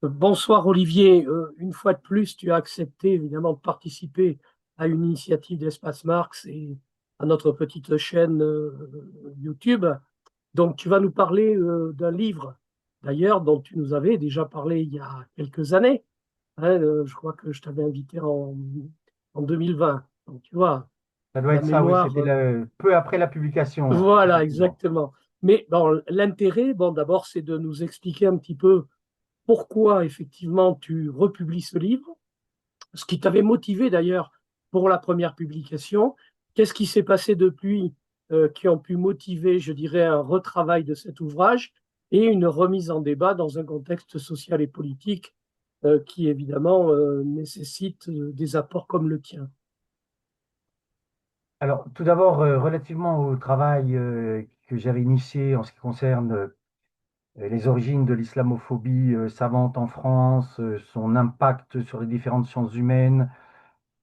Bonsoir Olivier. Une fois de plus, tu as accepté évidemment de participer à une initiative d'Espace Marx et à notre petite chaîne YouTube. Donc tu vas nous parler d'un livre d'ailleurs dont tu nous avais déjà parlé il y a quelques années. Hein, je crois que je t'avais invité en 2020. Donc tu vois, Ça doit la être ça, oui, mémoire. c'était peu après la publication, Voilà, effectivement. exactement. Mais bon, l'intérêt, bon, d'abord, c'est de nous expliquer un petit peu pourquoi effectivement tu republies ce livre, ce qui t'avait motivé d'ailleurs pour la première publication, qu'est-ce qui s'est passé depuis qui ont pu motiver, je dirais, un retravail de cet ouvrage et une remise en débat dans un contexte social et politique qui évidemment nécessite des apports comme le tien. Alors, tout d'abord, relativement au travail que j'avais initié en ce qui concerne les origines de l'islamophobie savante en France, son impact sur les différentes sciences humaines,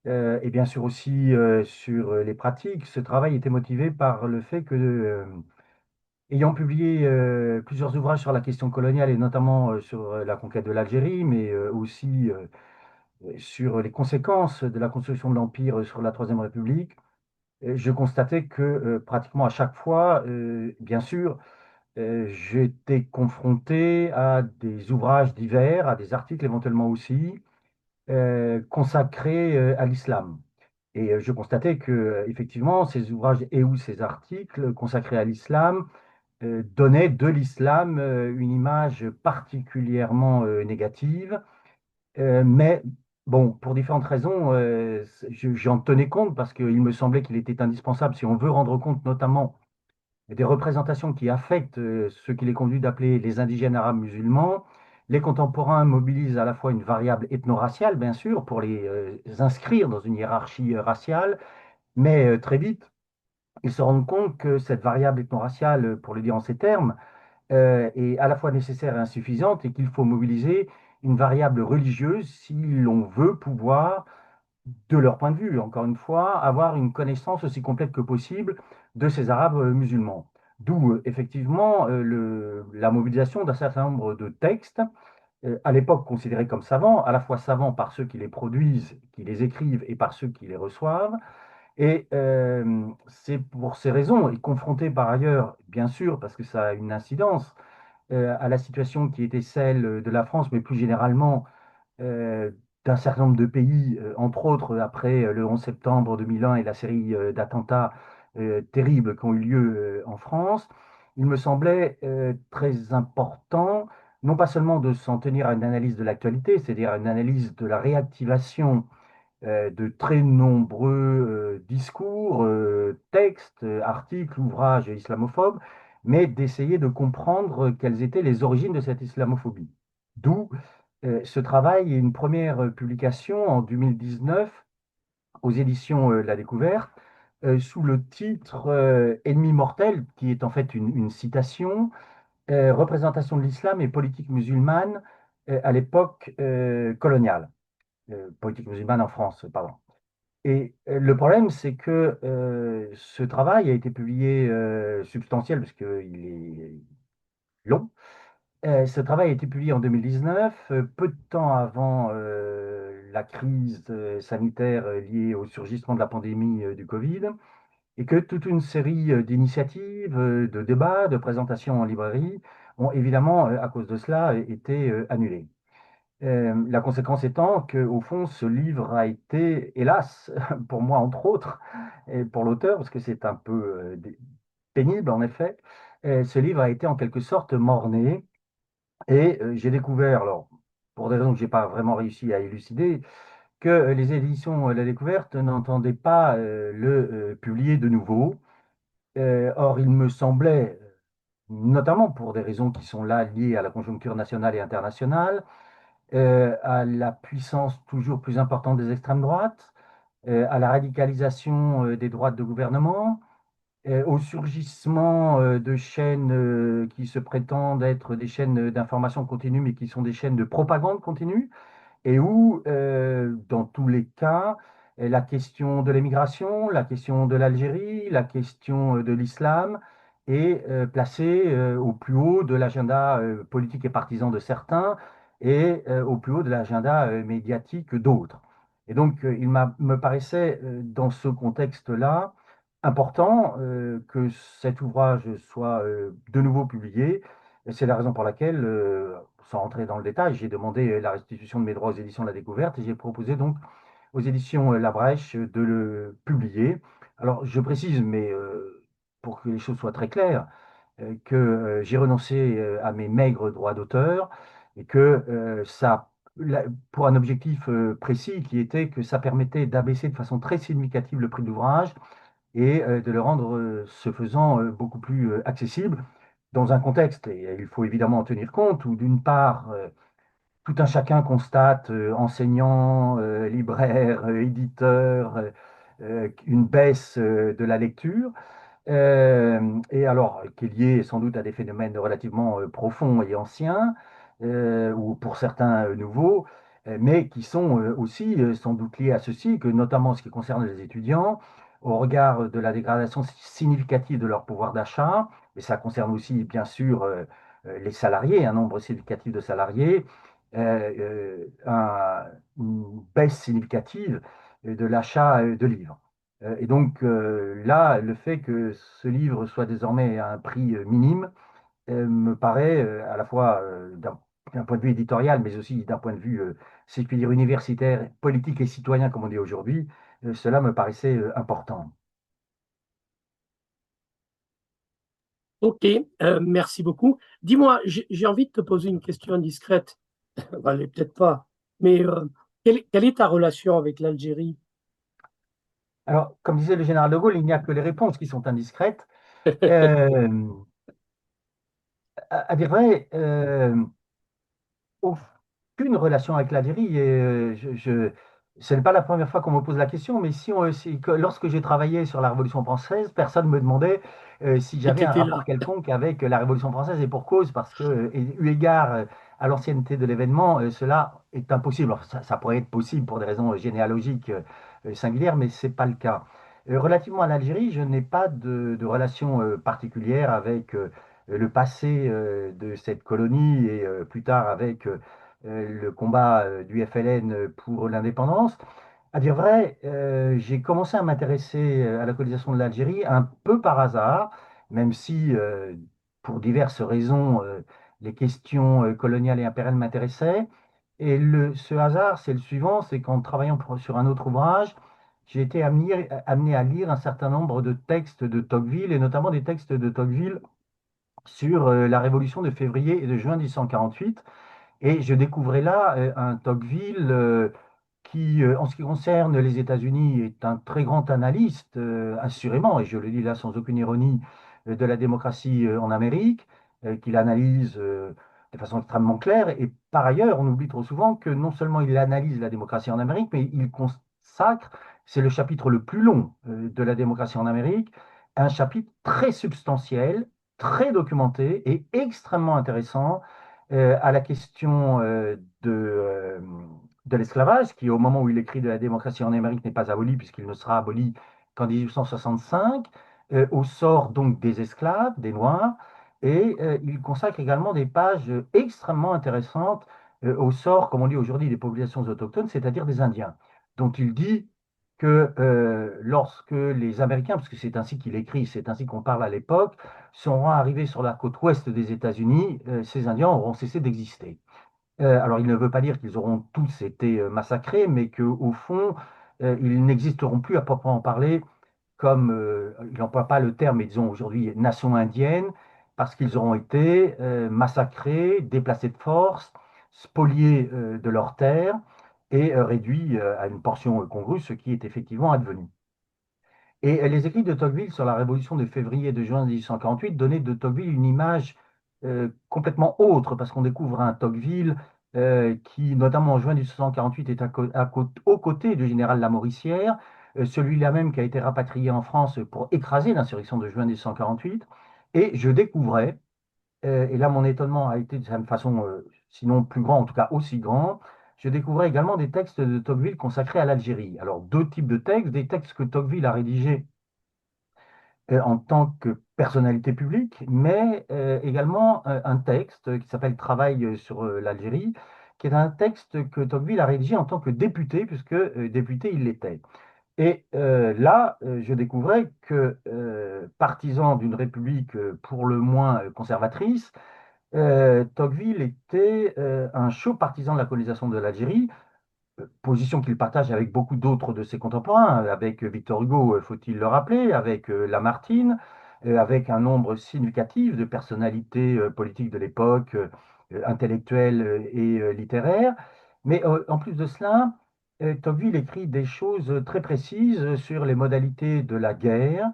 et bien sûr aussi sur les pratiques, ce travail était motivé par le fait que, ayant publié plusieurs ouvrages sur la question coloniale et notamment sur la conquête de l'Algérie, mais aussi sur les conséquences de la construction de l'Empire sur la Troisième République, je constatais que pratiquement à chaque fois, bien sûr, j'étais confronté à des ouvrages divers, à des articles éventuellement aussi, consacrés à l'islam. Et je constatais que, effectivement, ces ouvrages et ou ces articles consacrés à l'islam donnaient de l'islam une image particulièrement négative. Mais bon, pour différentes raisons, j'en tenais compte parce qu'il me semblait qu'il était indispensable, si on veut rendre compte notamment des représentations qui affectent ce qu'il est convenu d'appeler les indigènes arabes musulmans. Les contemporains mobilisent à la fois une variable ethno-raciale, bien sûr, pour les inscrire dans une hiérarchie raciale, mais très vite, ils se rendent compte que cette variable ethno-raciale, pour le dire en ces termes, est à la fois nécessaire et insuffisante et qu'il faut mobiliser une variable religieuse si l'on veut pouvoir, de leur point de vue, encore une fois, avoir une connaissance aussi complète que possible de ces Arabes musulmans. D'où effectivement la mobilisation d'un certain nombre de textes, à l'époque considérés comme savants, à la fois savants par ceux qui les produisent, qui les écrivent et par ceux qui les reçoivent. Et c'est pour ces raisons, et confronté par ailleurs, bien sûr, parce que ça a une incidence, à la situation qui était celle de la France, mais plus généralement euh, d'un certain nombre de pays, entre autres après le 11 septembre 2001 et la série d'attentats terribles qui ont eu lieu en France, il me semblait très important, non pas seulement de s'en tenir à une analyse de l'actualité, c'est-à-dire à une analyse de la réactivation de très nombreux discours, textes, articles, ouvrages islamophobes, mais d'essayer de comprendre quelles étaient les origines de cette islamophobie. D'où ce travail et une première publication en 2019 aux éditions La Découverte, sous le titre Ennemi mortel, qui est en fait une citation, représentation de l'islam et politique musulmane à l'époque coloniale, politique musulmane en France, pardon. Et le problème, c'est que ce travail a été publié substantiel, parce qu'il est long. Ce travail a été publié en 2019, peu de temps avant la crise sanitaire liée au surgissement de la pandémie du Covid, et que toute une série d'initiatives, de débats, de présentations en librairie ont évidemment, à cause de cela, été annulées. La conséquence étant qu'au fond, ce livre a été, hélas, pour moi entre autres, et pour l'auteur, parce que c'est un peu pénible en effet, ce livre a été en quelque sorte mort-né. Et j'ai découvert, alors, pour des raisons que je n'ai pas vraiment réussi à élucider, que les éditions La Découverte n'entendaient pas le publier de nouveau. Or, il me semblait, notamment pour des raisons qui sont là liées à la conjoncture nationale et internationale, à la puissance toujours plus importante des extrêmes droites, à la radicalisation des droites de gouvernement, au surgissement de chaînes qui se prétendent être des chaînes d'information continue, mais qui sont des chaînes de propagande continue, et où, dans tous les cas, la question de l'émigration, la question de l'Algérie, la question de l'islam est placée au plus haut de l'agenda politique et partisan de certains, et au plus haut de l'agenda médiatique d'autres. Et donc, me paraissait, dans ce contexte-là, important que cet ouvrage soit de nouveau publié. Et c'est la raison pour laquelle, sans rentrer dans le détail, j'ai demandé la restitution de mes droits aux éditions de la Découverte et j'ai proposé donc aux éditions La Brèche de le publier. Alors, je précise, mais pour que les choses soient très claires, que j'ai renoncé à mes maigres droits d'auteur et que pour un objectif précis qui était que ça permettait d'abaisser de façon très significative le prix de l'ouvrage et de le rendre, ce faisant, beaucoup plus accessible dans un contexte, et il faut évidemment en tenir compte, où d'une part, tout un chacun constate, enseignants, libraires, éditeurs, une baisse de la lecture, et alors qui est lié sans doute à des phénomènes relativement profonds et anciens, ou pour certains nouveaux, mais qui sont aussi sans doute liés à ceci, que notamment en ce qui concerne les étudiants, au regard de la dégradation significative de leur pouvoir d'achat, et ça concerne aussi bien sûr les salariés, un nombre significatif de salariés, une baisse significative de l'achat de livres. Et donc là, le fait que ce livre soit désormais à un prix minime me paraît à la fois d'un point de vue éditorial, mais aussi d'un point de vue, si je puis dire, universitaire, politique et citoyen, comme on dit aujourd'hui, cela me paraissait important. Ok, merci beaucoup. Dis-moi, j'ai envie de te poser une question indiscrète. Enfin, elle est peut-être pas, mais quelle est ta relation avec l'Algérie? Alors, comme disait le général de Gaulle, il n'y a que les réponses qui sont indiscrètes. Euh, à dire vrai, aucune relation avec l'Algérie. Ce n'est pas la première fois qu'on me pose la question, mais lorsque j'ai travaillé sur la Révolution française, personne ne me demandait si Et j'avais tu un étais rapport là. quelconque avec la Révolution française, et pour cause, parce que, eu égard à l'ancienneté de l'événement, cela est impossible. Enfin, ça pourrait être possible pour des raisons généalogiques singulières, mais ce n'est pas le cas. Relativement à l'Algérie, je n'ai pas de relation particulière avec le passé de cette colonie et plus tard avec le combat du FLN pour l'indépendance. À dire vrai, j'ai commencé à m'intéresser à la colonisation de l'Algérie un peu par hasard, même si, pour diverses raisons, les questions coloniales et impériales m'intéressaient. Et ce hasard, c'est le suivant, c'est qu'en travaillant sur un autre ouvrage, j'ai été amené à lire un certain nombre de textes de Tocqueville, et notamment des textes de Tocqueville sur la révolution de février et de juin 1848. Et je découvrais là un Tocqueville qui, en ce qui concerne les États-Unis, est un très grand analyste, assurément, et je le dis là sans aucune ironie, de la démocratie en Amérique, qu'il analyse de façon extrêmement claire. Et par ailleurs, on oublie trop souvent que non seulement il analyse la démocratie en Amérique, mais il consacre, c'est le chapitre le plus long de la démocratie en Amérique, un chapitre très substantiel, très documenté et extrêmement intéressant à la question de l'esclavage, qui au moment où il écrit de la démocratie en Amérique n'est pas aboli, puisqu'il ne sera aboli qu'en 1865, au sort donc des esclaves, des Noirs, et il consacre également des pages extrêmement intéressantes au sort, comme on dit aujourd'hui, des populations autochtones, c'est-à-dire des Indiens, dont il dit que lorsque les Américains, parce que c'est ainsi qu'il écrit, c'est ainsi qu'on parle à l'époque, seront arrivés sur la côte ouest des États-Unis, ces Indiens auront cessé d'exister. Alors, il ne veut pas dire qu'ils auront tous été massacrés, mais qu'au fond, ils n'existeront plus à proprement parler comme, il n'emploie pas le terme, mais disons aujourd'hui nation indienne, parce qu'ils auront été massacrés, déplacés de force, spoliés de leurs terres et réduits à une portion congrue, ce qui est effectivement advenu. Et les écrits de Tocqueville sur la révolution de février et de juin 1848 donnaient de Tocqueville une image complètement autre, parce qu'on découvre un Tocqueville qui, notamment en juin 1848, est aux côtés du général Lamoricière, celui-là même qui a été rapatrié en France pour écraser l'insurrection de juin 1848. Et je découvrais, et là mon étonnement a été de façon, sinon plus grand, en tout cas aussi grand, je découvrais également des textes de Tocqueville consacrés à l'Algérie. Alors, deux types de textes, des textes que Tocqueville a rédigés en tant que personnalité publique, mais également un texte qui s'appelle Travail sur l'Algérie, qui est un texte que Tocqueville a rédigé en tant que député, puisque député il l'était. Et là, je découvrais que, partisan d'une république pour le moins conservatrice, Tocqueville était un chaud partisan de la colonisation de l'Algérie, position qu'il partage avec beaucoup d'autres de ses contemporains, avec Victor Hugo, faut-il le rappeler, avec Lamartine, avec un nombre significatif de personnalités politiques de l'époque, intellectuelles et littéraires. Mais en plus de cela, Tocqueville écrit des choses très précises sur les modalités de la guerre.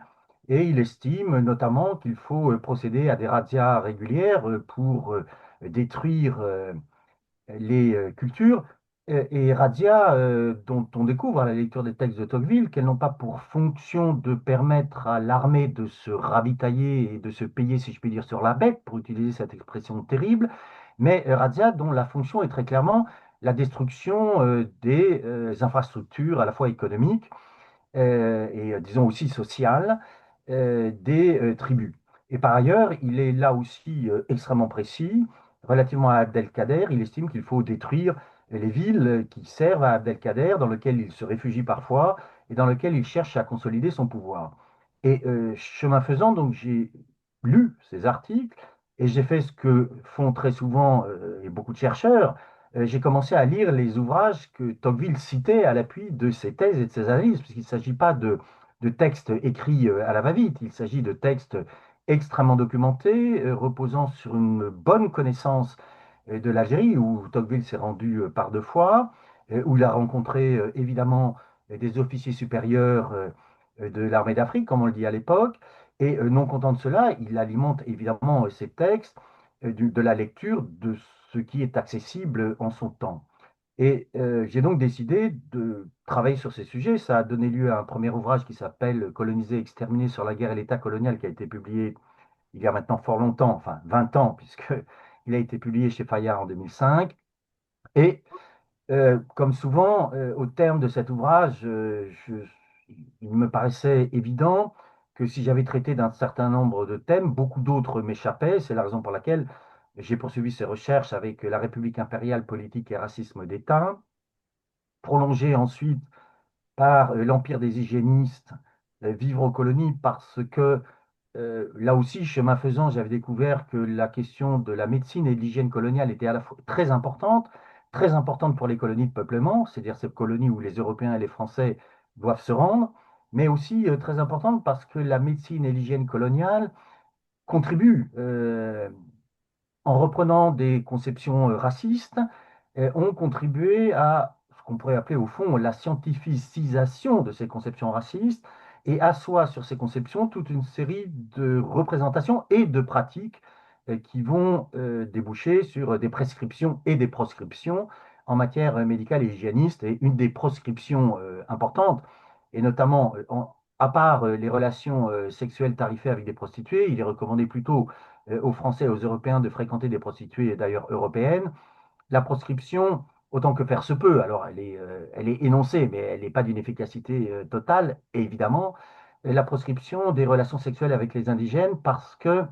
Et il estime notamment qu'il faut procéder à des razzias régulières pour détruire les cultures et razzias dont on découvre à la lecture des textes de Tocqueville qu'elles n'ont pas pour fonction de permettre à l'armée de se ravitailler et de se payer, si je puis dire, sur la bête, pour utiliser cette expression terrible, mais razzias dont la fonction est très clairement la destruction des infrastructures à la fois économiques et disons aussi sociale des tribus. Et par ailleurs, il est là aussi extrêmement précis. Relativement à Abdelkader, il estime qu'il faut détruire les villes qui servent à Abdelkader, dans lesquelles il se réfugie parfois et dans lesquelles il cherche à consolider son pouvoir. Et chemin faisant, donc j'ai lu ces articles et j'ai fait ce que font très souvent et beaucoup de chercheurs. J'ai commencé à lire les ouvrages que Tocqueville citait à l'appui de ses thèses et de ses analyses, puisqu'il ne s'agit pas de textes écrits à la va-vite, il s'agit de textes extrêmement documentés, reposant sur une bonne connaissance de l'Algérie, où Tocqueville s'est rendu par deux fois, où il a rencontré évidemment des officiers supérieurs de l'armée d'Afrique, comme on le dit à l'époque, et non content de cela, il alimente évidemment ses textes de la lecture de ce qui est accessible en son temps. Et j'ai donc décidé de travailler sur ces sujets. Ça a donné lieu à un premier ouvrage qui s'appelle Coloniser, exterminer sur la guerre et l'État colonial, qui a été publié il y a maintenant fort longtemps, enfin 20 ans, puisqu'il a été publié chez Fayard en 2005. Et comme souvent, au terme de cet ouvrage, il me paraissait évident que si j'avais traité d'un certain nombre de thèmes, beaucoup d'autres m'échappaient. C'est la raison pour laquelle j'ai poursuivi ces recherches avec la République impériale, politique et racisme d'État, prolongé ensuite par l'Empire des hygiénistes, vivre aux colonies, parce que là aussi, chemin faisant, j'avais découvert que la question de la médecine et de l'hygiène coloniale était à la fois très importante pour les colonies de peuplement, c'est-à-dire ces colonies où les Européens et les Français doivent se rendre, mais aussi très importante parce que la médecine et l'hygiène coloniale contribuent en reprenant des conceptions racistes, ont contribué à ce qu'on pourrait appeler au fond la scientificisation de ces conceptions racistes et assoit sur ces conceptions toute une série de représentations et de pratiques qui vont déboucher sur des prescriptions et des proscriptions en matière médicale et hygiéniste. Et une des proscriptions importantes, et notamment à part les relations sexuelles tarifées avec des prostituées, il est recommandé plutôt aux Français et aux Européens de fréquenter des prostituées, d'ailleurs européennes. La proscription, autant que faire se peut, alors elle est énoncée, mais elle n'est pas d'une efficacité totale, évidemment. La proscription des relations sexuelles avec les indigènes, parce que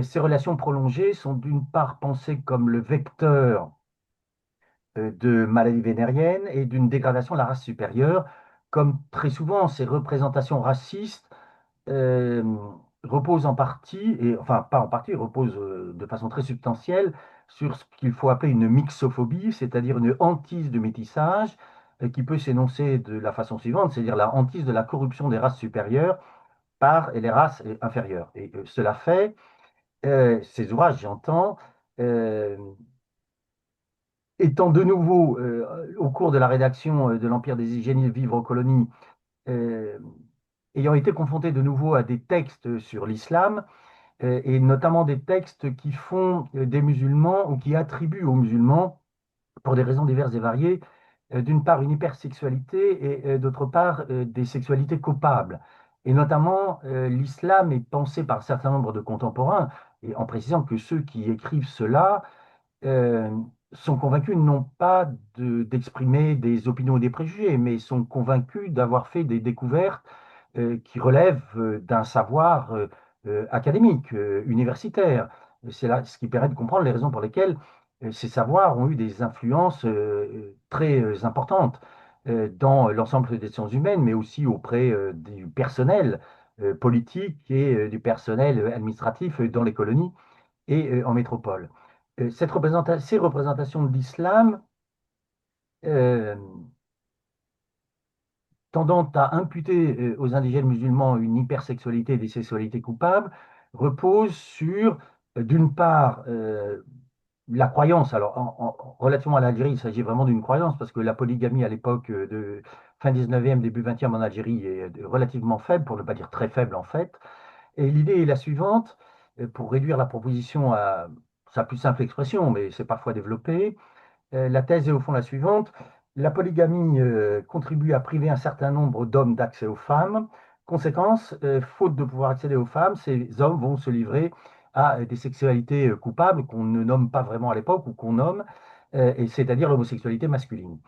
ces relations prolongées sont d'une part pensées comme le vecteur de maladies vénériennes et d'une dégradation de la race supérieure, comme très souvent ces représentations racistes euh, repose en partie, et enfin pas en partie, repose de façon très substantielle sur ce qu'il faut appeler une mixophobie, c'est-à-dire une hantise du métissage, qui peut s'énoncer de la façon suivante, c'est-à-dire la hantise de la corruption des races supérieures par les races inférieures. Et cela fait, ces ouvrages, j'entends, euh, étant de nouveau, au cours de la rédaction de l'Empire des hygiénistes, vivre aux colonies, euh, ayant été confronté de nouveau à des textes sur l'islam, et notamment des textes qui font des musulmans ou qui attribuent aux musulmans, pour des raisons diverses et variées, d'une part une hypersexualité et d'autre part des sexualités coupables. Et notamment, l'islam est pensé par un certain nombre de contemporains, et en précisant que ceux qui écrivent cela euh, sont convaincus non pas d'exprimer des opinions ou des préjugés, mais sont convaincus d'avoir fait des découvertes qui relèvent d'un savoir académique, universitaire. C'est là ce qui permet de comprendre les raisons pour lesquelles ces savoirs ont eu des influences très importantes dans l'ensemble des sciences humaines, mais aussi auprès du personnel politique et du personnel administratif dans les colonies et en métropole. Ces représentations de l'islam euh, tendant à imputer aux indigènes musulmans une hypersexualité et des sexualités coupables reposent sur, d'une part, la croyance. Alors, relativement à l'Algérie, il s'agit vraiment d'une croyance parce que la polygamie à l'époque de fin 19e, début 20e en Algérie est relativement faible, pour ne pas dire très faible en fait. Et l'idée est la suivante, pour réduire la proposition à sa plus simple expression, mais c'est parfois développé. La thèse est au fond la suivante. La polygamie contribue à priver un certain nombre d'hommes d'accès aux femmes. Conséquence, faute de pouvoir accéder aux femmes, ces hommes vont se livrer à des sexualités coupables qu'on ne nomme pas vraiment à l'époque ou qu'on nomme, et c'est-à-dire l'homosexualité masculine.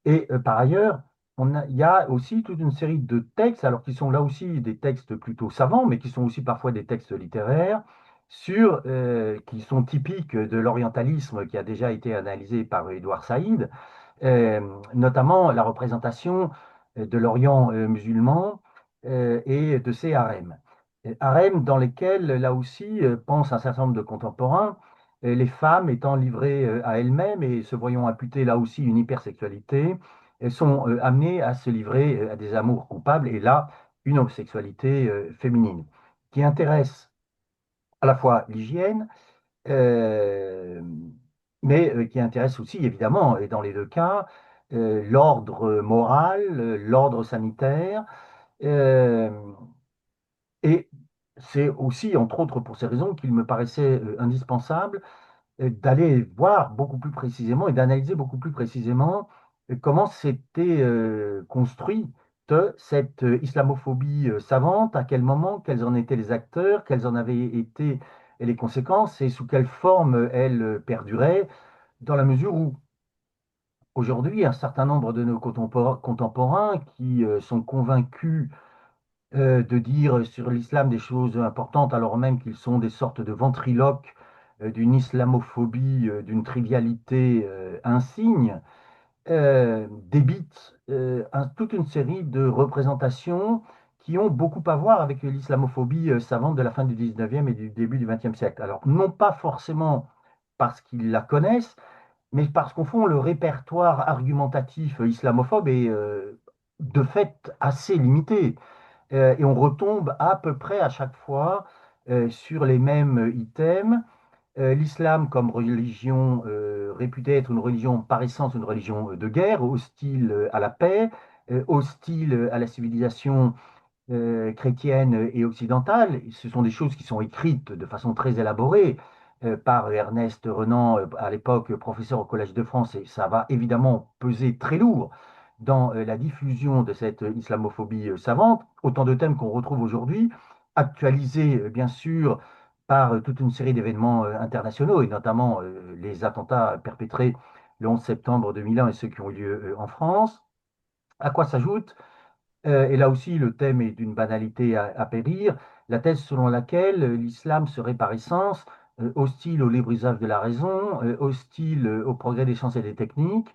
Et par ailleurs, il y a aussi toute une série de textes, alors qui sont là aussi des textes plutôt savants, mais qui sont aussi parfois des textes littéraires, qui sont typiques de l'orientalisme qui a déjà été analysé par Édouard Saïd, euh, notamment la représentation de l'Orient musulman et de ses harems. Harems dans lesquels, là aussi, pensent un certain nombre de contemporains, les femmes étant livrées à elles-mêmes et se voyant imputer là aussi une hypersexualité, elles sont amenées à se livrer à des amours coupables et là, une homosexualité féminine qui intéresse à la fois l'hygiène, euh, mais qui intéresse aussi, évidemment, et dans les deux cas, l'ordre moral, l'ordre sanitaire. euh, et c'est aussi, entre autres, pour ces raisons qu'il me paraissait indispensable d'aller voir beaucoup plus précisément et d'analyser beaucoup plus précisément comment s'était construite cette islamophobie savante, à quel moment, quels en étaient les acteurs, quelles en avaient été les conséquences et sous quelle forme elle perdurait, dans la mesure où aujourd'hui, un certain nombre de nos contemporains qui sont convaincus de dire sur l'islam des choses importantes alors même qu'ils sont des sortes de ventriloques d'une islamophobie, d'une trivialité insigne, débitent toute une série de représentations qui ont beaucoup à voir avec l'islamophobie savante de la fin du 19e et du début du 20e siècle. Alors, non pas forcément parce qu'ils la connaissent, mais parce qu'au fond, le répertoire argumentatif islamophobe est de fait assez limité. Et on retombe à peu près à chaque fois sur les mêmes items. L'islam comme religion réputée être une religion par essence, une religion de guerre, hostile à la paix, hostile à la civilisation chrétienne et occidentale. Ce sont des choses qui sont écrites de façon très élaborée par Ernest Renan, à l'époque professeur au Collège de France, et ça va évidemment peser très lourd dans la diffusion de cette islamophobie savante, autant de thèmes qu'on retrouve aujourd'hui, actualisés bien sûr par toute une série d'événements internationaux, et notamment les attentats perpétrés le 11 septembre 2001 et ceux qui ont eu lieu en France. À quoi s'ajoute et là aussi, le thème est d'une banalité à périr, la thèse selon laquelle l'islam serait par essence hostile au libre usage de la raison, hostile au progrès des sciences et des techniques.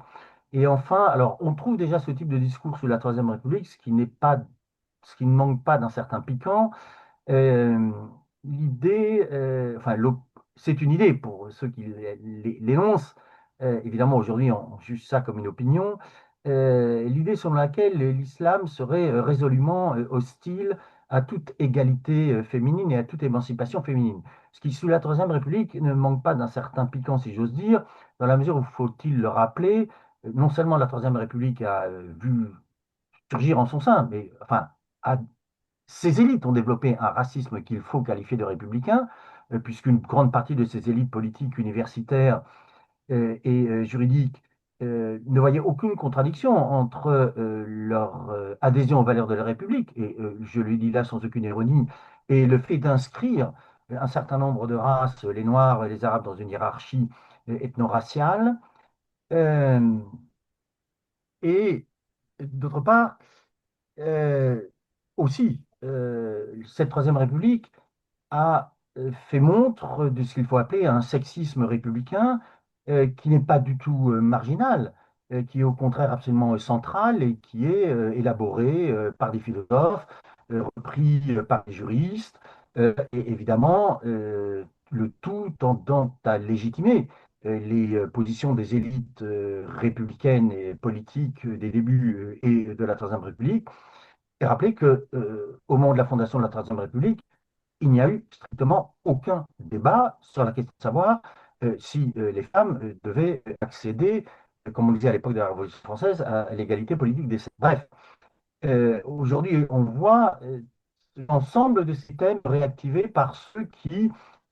Et enfin, alors on trouve déjà ce type de discours sous la Troisième République, ce qui ne manque pas d'un certain piquant, euh, l'idée, c'est une idée pour ceux qui l'énoncent. Évidemment, aujourd'hui, on juge ça comme une opinion. L'idée selon laquelle l'islam serait résolument hostile à toute égalité féminine et à toute émancipation féminine. Ce qui, sous la Troisième République, ne manque pas d'un certain piquant, si j'ose dire, dans la mesure où, faut-il le rappeler, non seulement la Troisième République a vu surgir en son sein, mais enfin, a ces élites ont développé un racisme qu'il faut qualifier de républicain, puisqu'une grande partie de ces élites politiques, universitaires et juridiques ne voyaient aucune contradiction entre leur adhésion aux valeurs de la République, et je le dis là sans aucune ironie, et le fait d'inscrire un certain nombre de races, les Noirs et les Arabes, dans une hiérarchie ethno-raciale, euh, et d'autre part, euh, aussi, cette Troisième République a fait montre de ce qu'il faut appeler un sexisme républicain, qui n'est pas du tout marginal, qui est au contraire absolument central et qui est élaboré par des philosophes, repris par des juristes, et évidemment, le tout tendant à légitimer les positions des élites républicaines et politiques des débuts et de la Troisième République, et rappeler que au moment de la fondation de la Troisième République, il n'y a eu strictement aucun débat sur la question de savoir si les femmes devaient accéder, comme on le disait à l'époque de la Révolution française, à l'égalité politique des sexes. Bref, aujourd'hui, on voit l'ensemble de ces thèmes réactivés par ceux qui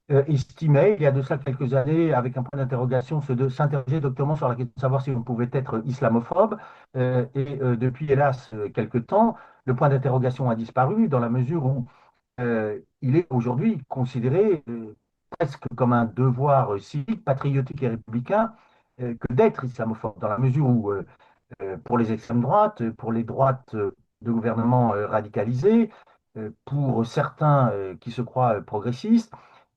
estimaient, il y a de cela quelques années, avec un point d'interrogation, s'interroger doctement sur la question de savoir si on pouvait être islamophobe. Depuis, hélas, quelques temps, le point d'interrogation a disparu dans la mesure où il est aujourd'hui considéré presque comme un devoir civique, patriotique et républicain que d'être islamophobe, dans la mesure où, pour les extrêmes droites, pour les droites de gouvernements radicalisés, pour certains qui se croient progressistes,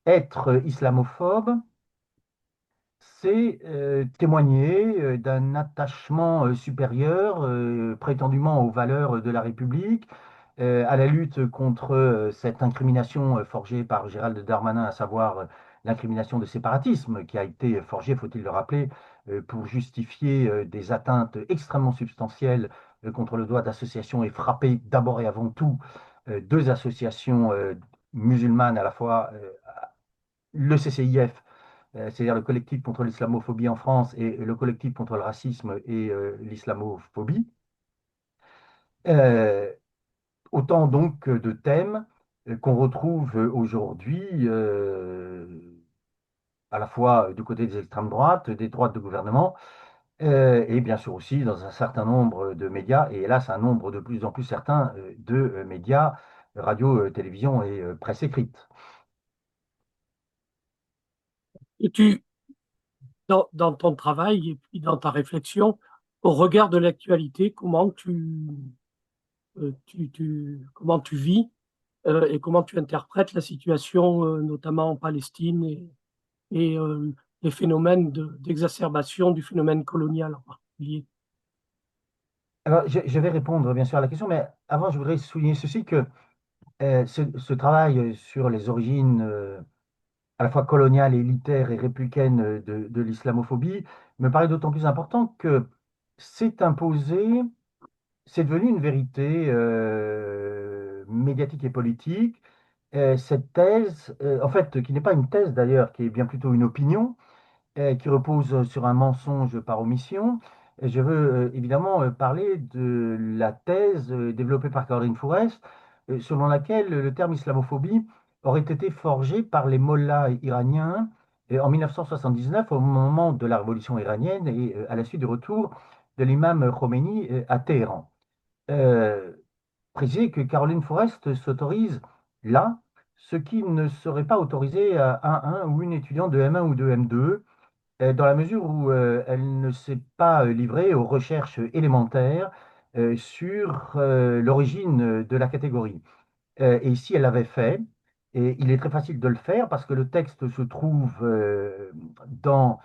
être islamophobe, c'est témoigner d'un attachement supérieur, prétendument aux valeurs de la République, à la lutte contre cette incrimination forgée par Gérald Darmanin, à savoir l'incrimination de séparatisme, qui a été forgée, faut-il le rappeler, pour justifier des atteintes extrêmement substantielles contre le droit d'association et frapper d'abord et avant tout deux associations musulmanes à la fois, le CCIF, c'est-à-dire le collectif contre l'islamophobie en France, et le collectif contre le racisme et l'islamophobie. Euh, Autant donc de thèmes qu'on retrouve aujourd'hui à la fois du côté des extrêmes droites, des droites de gouvernement, et bien sûr aussi dans un certain nombre de médias, et hélas un nombre de plus en plus certain de médias, radio, télévision et presse écrite. Et dans ton travail et puis dans ta réflexion, au regard de l'actualité, comment tu vis et comment tu interprètes la situation, notamment en Palestine et les phénomènes d'exacerbation du phénomène colonial en particulier. Alors, je vais répondre bien sûr à la question, mais avant, je voudrais souligner ceci, que ce travail sur les origines à la fois coloniale, élitaire et républicaine de l'islamophobie me paraît d'autant plus important que c'est imposé, c'est devenu une vérité médiatique et politique. Cette thèse, en fait, qui n'est pas une thèse d'ailleurs, qui est bien plutôt une opinion, qui repose sur un mensonge par omission. Et je veux évidemment parler de la thèse développée par Caroline Fourest, selon laquelle le terme islamophobie aurait été forgé par les mollahs iraniens en 1979, au moment de la révolution iranienne et à la suite du retour de l'imam Khomeini à Téhéran. Euh, Préciser que Caroline Fourest s'autorise là ce qui ne serait pas autorisé à un ou une étudiante de M1 ou de M2, dans la mesure où elle ne s'est pas livrée aux recherches élémentaires sur l'origine de la catégorie. Et si elle l'avait fait, et il est très facile de le faire parce que le texte se trouve dans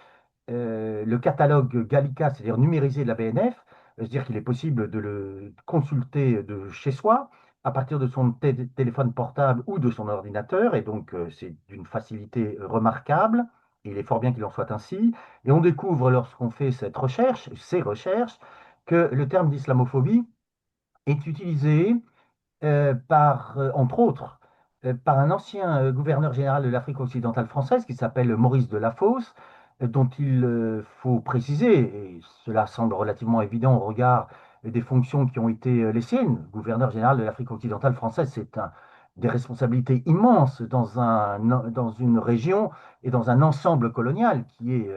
le catalogue Gallica, c'est-à-dire numérisé de la BNF, c'est-à-dire qu'il est possible de le consulter de chez soi à partir de son téléphone portable ou de son ordinateur, et donc c'est d'une facilité remarquable, et il est fort bien qu'il en soit ainsi. Et on découvre lorsqu'on fait ces recherches, que le terme d'islamophobie est utilisé entre autres, par un ancien gouverneur général de l'Afrique occidentale française qui s'appelle Maurice Delafosse, dont il faut préciser, et cela semble relativement évident au regard des fonctions qui ont été les siennes. Gouverneur général de l'Afrique occidentale française, des responsabilités immenses dans une région et dans un ensemble colonial qui est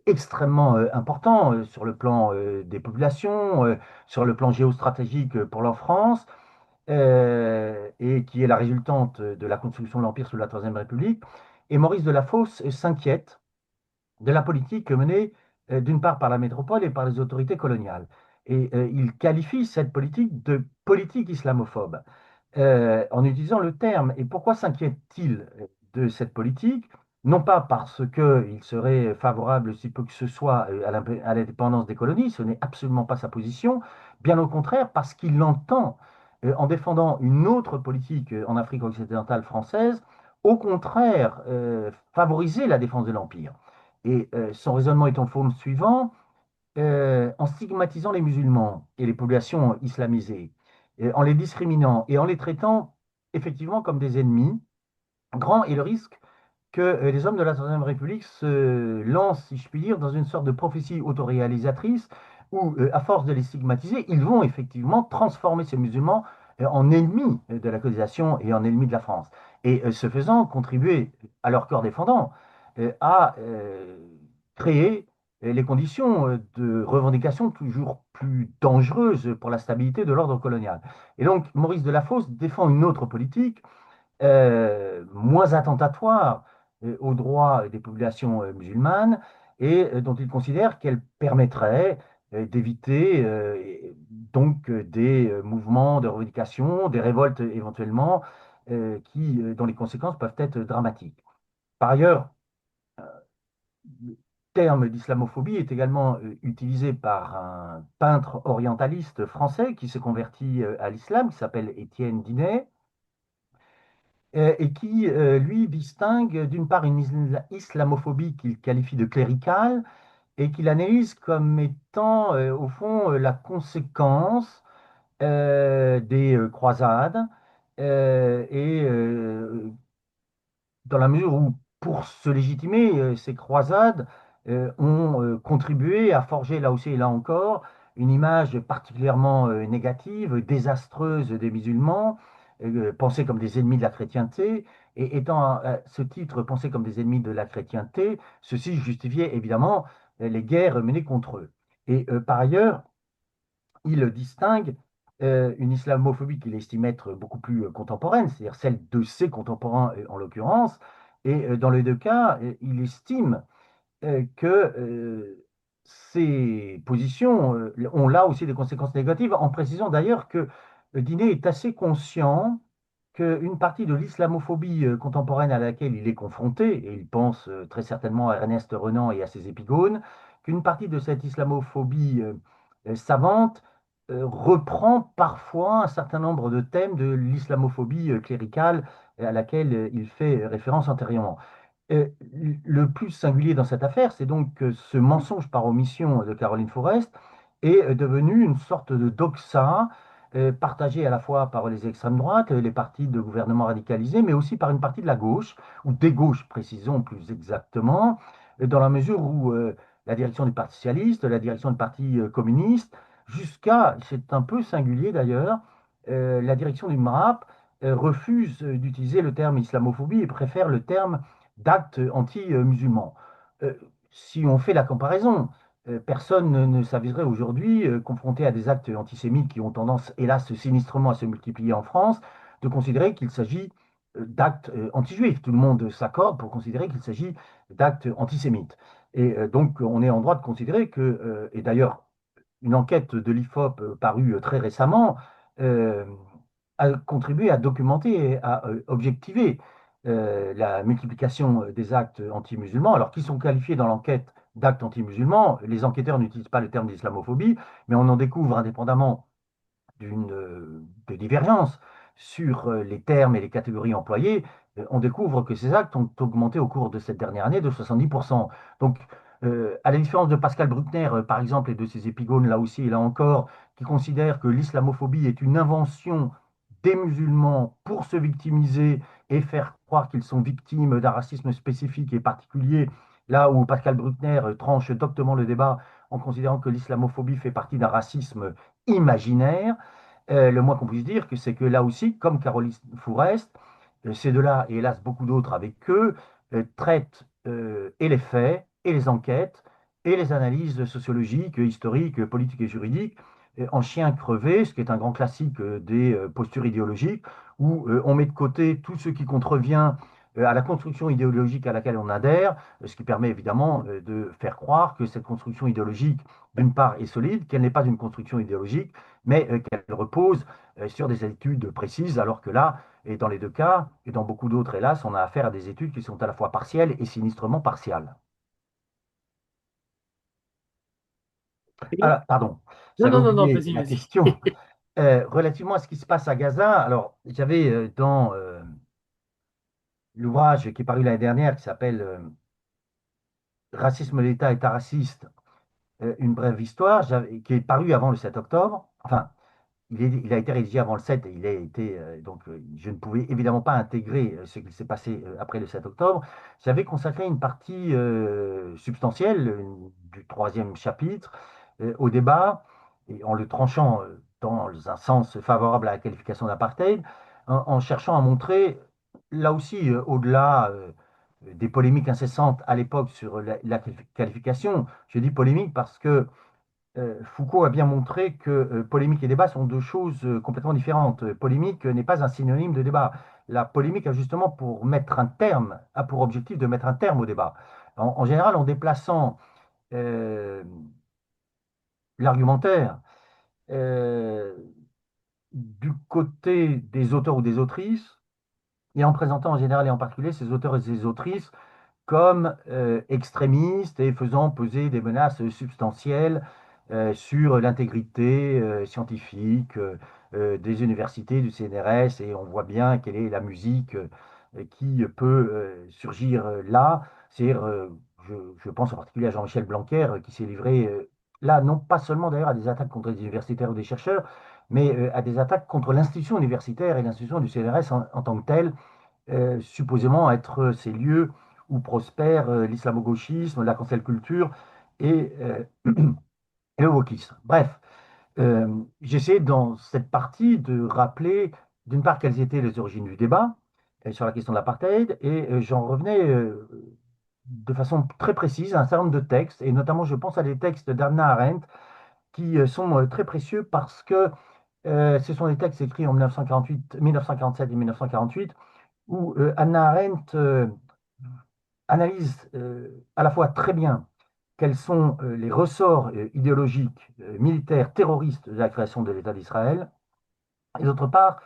extrêmement important sur le plan des populations, sur le plan géostratégique pour la France, et qui est la résultante de la construction de l'Empire sous la Troisième République. Et Maurice Delafosse s'inquiète de la politique menée d'une part par la métropole et par les autorités coloniales. Et il qualifie cette politique de politique islamophobe en utilisant le terme. Et pourquoi s'inquiète-t-il de cette politique? non pas parce qu'il serait favorable, si peu que ce soit, à l'indépendance des colonies, ce n'est absolument pas sa position, bien au contraire, parce qu'il entend, en défendant une autre politique en Afrique occidentale française, au contraire, favoriser la défense de l'Empire. Et son raisonnement est en forme suivant, en stigmatisant les musulmans et les populations islamisées, en les discriminant et en les traitant effectivement comme des ennemis. Grand est le risque que les hommes de la Troisième République se lancent, si je puis dire, dans une sorte de prophétie autoréalisatrice où, à force de les stigmatiser, ils vont effectivement transformer ces musulmans en ennemis de la colonisation et en ennemis de la France. Et ce faisant, contribuer à leur corps défendant à créer les conditions de revendication toujours plus dangereuses pour la stabilité de l'ordre colonial. Et donc, Maurice Delafosse défend une autre politique moins attentatoire aux droits des populations musulmanes et dont il considère qu'elle permettrait d'éviter des mouvements de revendication, des révoltes éventuellement, dont les conséquences peuvent être dramatiques. Par ailleurs, le terme d'islamophobie est également utilisé par un peintre orientaliste français qui s'est converti à l'islam, qui s'appelle Étienne Dinet, et qui, lui, distingue d'une part une islamophobie qu'il qualifie de cléricale et qu'il analyse comme étant, au fond, la conséquence des croisades et dans la mesure où, pour se légitimer, ces croisades ont contribué à forger là aussi et là encore une image particulièrement négative, désastreuse des musulmans, pensés comme des ennemis de la chrétienté, et étant à ce titre pensés comme des ennemis de la chrétienté, ceci justifiait évidemment les guerres menées contre eux. Et par ailleurs, il distingue une islamophobie qu'il estime être beaucoup plus contemporaine, c'est-à-dire celle de ses contemporains en l'occurrence, et dans les deux cas, il estime que ces positions ont là aussi des conséquences négatives, en précisant d'ailleurs que Diné est assez conscient qu'une partie de l'islamophobie contemporaine à laquelle il est confronté, et il pense très certainement à Ernest Renan et à ses épigones, qu'une partie de cette islamophobie savante reprend parfois un certain nombre de thèmes de l'islamophobie cléricale à laquelle il fait référence antérieurement. Euh, le plus singulier dans cette affaire, c'est donc que ce mensonge par omission de Caroline Forest est devenu une sorte de doxa partagé à la fois par les extrêmes droites, les partis de gouvernement radicalisés, mais aussi par une partie de la gauche, ou des gauches, précisons plus exactement, dans la mesure où la direction du Parti socialiste, la direction du Parti communiste, jusqu'à, c'est un peu singulier d'ailleurs, la direction du MRAP refuse d'utiliser le terme islamophobie et préfère le terme d'actes anti-musulmans. Si on fait la comparaison, personne ne s'aviserait aujourd'hui, confronté à des actes antisémites qui ont tendance, hélas, sinistrement à se multiplier en France, de considérer qu'il s'agit d'actes anti-juifs. Tout le monde s'accorde pour considérer qu'il s'agit d'actes antisémites. Et donc, on est en droit de considérer que, et d'ailleurs, une enquête de l'IFOP parue très récemment euh, a contribué à documenter et à objectiver la multiplication des actes anti-musulmans, alors qui sont qualifiés dans l'enquête d'actes anti-musulmans. Les enquêteurs n'utilisent pas le terme d'islamophobie, mais on en découvre indépendamment de divergence sur les termes et les catégories employées, on découvre que ces actes ont augmenté au cours de cette dernière année de 70%. Donc, à la différence de Pascal Bruckner, par exemple, et de ses épigones là aussi et là encore, qui considèrent que l'islamophobie est une invention des musulmans pour se victimiser et faire croire qu'ils sont victimes d'un racisme spécifique et particulier, là où Pascal Bruckner tranche doctement le débat en considérant que l'islamophobie fait partie d'un racisme imaginaire. Le moins qu'on puisse dire, c'est que là aussi, comme Caroline Fourest, ces deux-là, et hélas beaucoup d'autres avec eux, traitent et les faits, et les enquêtes, et les analyses sociologiques, historiques, politiques et juridiques en chien crevé, ce qui est un grand classique des postures idéologiques, où on met de côté tout ce qui contrevient à la construction idéologique à laquelle on adhère, ce qui permet évidemment de faire croire que cette construction idéologique, d'une part, est solide, qu'elle n'est pas une construction idéologique, mais qu'elle repose sur des études précises, alors que là, et dans les deux cas, et dans beaucoup d'autres, hélas, on a affaire à des études qui sont à la fois partielles et sinistrement partiales. Et- Alors, pardon, Non, j'avais non, non, non, oublié vas-y, la vas-y. question relativement à ce qui se passe à Gaza. Alors, j'avais dans l'ouvrage qui est paru l'année dernière, qui s'appelle Racisme, l'État, État raciste, une brève histoire, qui est paru avant le 7 octobre. Enfin, il a été rédigé avant le 7 et il a été, donc je ne pouvais évidemment pas intégrer ce qui s'est passé après le 7 octobre. J'avais consacré une partie substantielle du troisième chapitre au débat et en le tranchant dans un sens favorable à la qualification d'apartheid, en cherchant à montrer, là aussi, au-delà des polémiques incessantes à l'époque sur la qualification, je dis polémique parce que Foucault a bien montré que polémique et débat sont deux choses complètement différentes. Polémique n'est pas un synonyme de débat. La polémique a justement pour mettre un terme, a pour objectif de mettre un terme au débat. En général, en déplaçant euh, l'argumentaire euh, du côté des auteurs ou des autrices, et en présentant en général et en particulier ces auteurs et ces autrices comme extrémistes et faisant peser des menaces substantielles sur l'intégrité scientifique des universités, du CNRS, et on voit bien quelle est la musique qui peut surgir là. C'est-à-dire, je pense en particulier à Jean-Michel Blanquer, qui s'est livré là, non pas seulement d'ailleurs à des attaques contre des universitaires ou des chercheurs, mais à des attaques contre l'institution universitaire et l'institution du CNRS en tant que telle, supposément être ces lieux où prospère l'islamo-gauchisme, la cancel culture et, et le wokisme. Bref, j'essaie dans cette partie de rappeler, d'une part, quelles étaient les origines du débat sur la question de l'apartheid, et j'en revenais de façon très précise à un certain nombre de textes, et notamment je pense à des textes d'Hannah Arendt qui sont très précieux parce que ce sont des textes écrits en 1948, 1947 et 1948 où Hannah Arendt analyse à la fois très bien quels sont les ressorts idéologiques, militaires, terroristes de la création de l'État d'Israël, et d'autre part,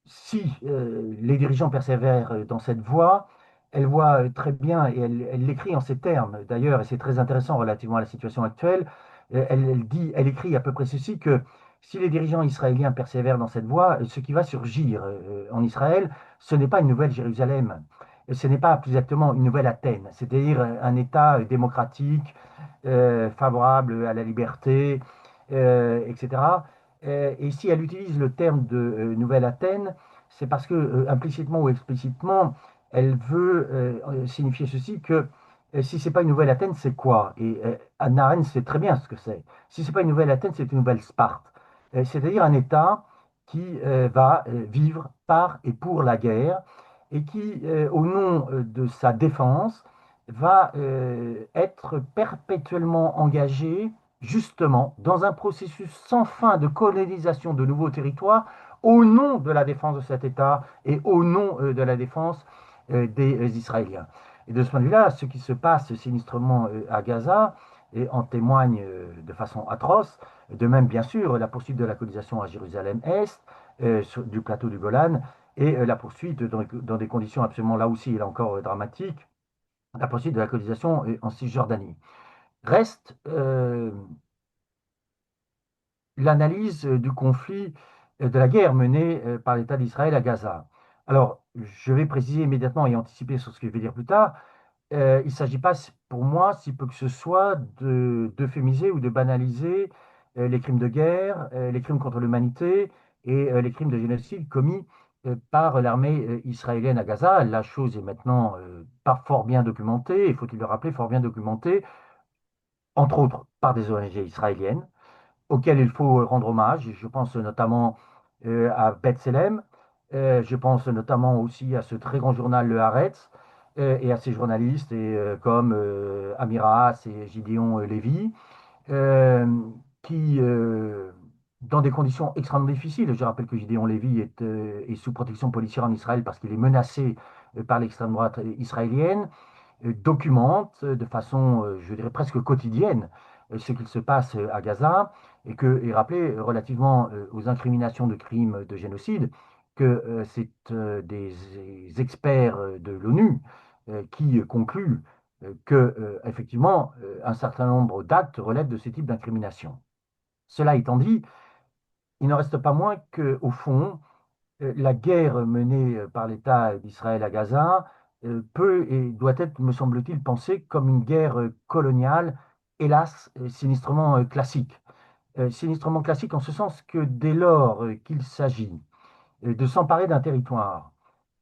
si les dirigeants persévèrent dans cette voie, elle voit très bien, et elle l'écrit en ces termes d'ailleurs, et c'est très intéressant relativement à la situation actuelle, elle dit, elle écrit à peu près ceci, que si les dirigeants israéliens persévèrent dans cette voie, ce qui va surgir en Israël, ce n'est pas une nouvelle Jérusalem, ce n'est pas plus exactement une nouvelle Athènes, c'est-à-dire un État démocratique, favorable à la liberté, etc. Et si elle utilise le terme de Nouvelle Athènes, c'est parce que, implicitement ou explicitement, elle veut signifier ceci, que si c'est pas une nouvelle Athènes, c'est quoi? Et Hannah Arendt sait très bien ce que c'est. Si c'est pas une nouvelle Athènes, c'est une nouvelle Sparte. C'est-à-dire un État qui va vivre par et pour la guerre et qui, au nom de sa défense, va être perpétuellement engagé justement dans un processus sans fin de colonisation de nouveaux territoires au nom de la défense de cet État et au nom de la défense des Israéliens. Et de ce point de vue-là, ce qui se passe sinistrement à Gaza et en témoigne de façon atroce. De même, bien sûr, la poursuite de la colonisation à Jérusalem-Est, du plateau du Golan, et la poursuite dans des conditions absolument là aussi, là encore, dramatiques, la poursuite de la colonisation en Cisjordanie. Reste l'analyse du conflit, de la guerre menée par l'État d'Israël à Gaza. Alors, je vais préciser immédiatement et anticiper sur ce que je vais dire plus tard. Il ne s'agit pas pour moi, si peu que ce soit, d'euphémiser ou de banaliser les crimes de guerre, les crimes contre l'humanité et les crimes de génocide commis par l'armée israélienne à Gaza. La chose est maintenant pas fort bien documentée, il faut-il le rappeler, fort bien documentée, entre autres par des ONG israéliennes auxquels il faut rendre hommage. Je pense notamment à B'Tselem, je pense notamment aussi à ce très grand journal Le Haaretz et à ses journalistes comme Amiras et Gideon Lévy, euh, qui, dans des conditions extrêmement difficiles, je rappelle que Gideon Lévy est sous protection policière en Israël parce qu'il est menacé par l'extrême droite israélienne documente de façon, je dirais, presque quotidienne ce qu'il se passe à Gaza et rappeler relativement aux incriminations de crimes de génocide que c'est des experts de l'ONU qui concluent que, effectivement, un certain nombre d'actes relèvent de ce type d'incrimination. Cela étant dit, il ne reste pas moins qu'au fond, la guerre menée par l'État d'Israël à Gaza peut et doit être, me semble-t-il, pensée comme une guerre coloniale, hélas, sinistrement classique. Sinistrement classique en ce sens que dès lors qu'il s'agit de s'emparer d'un territoire,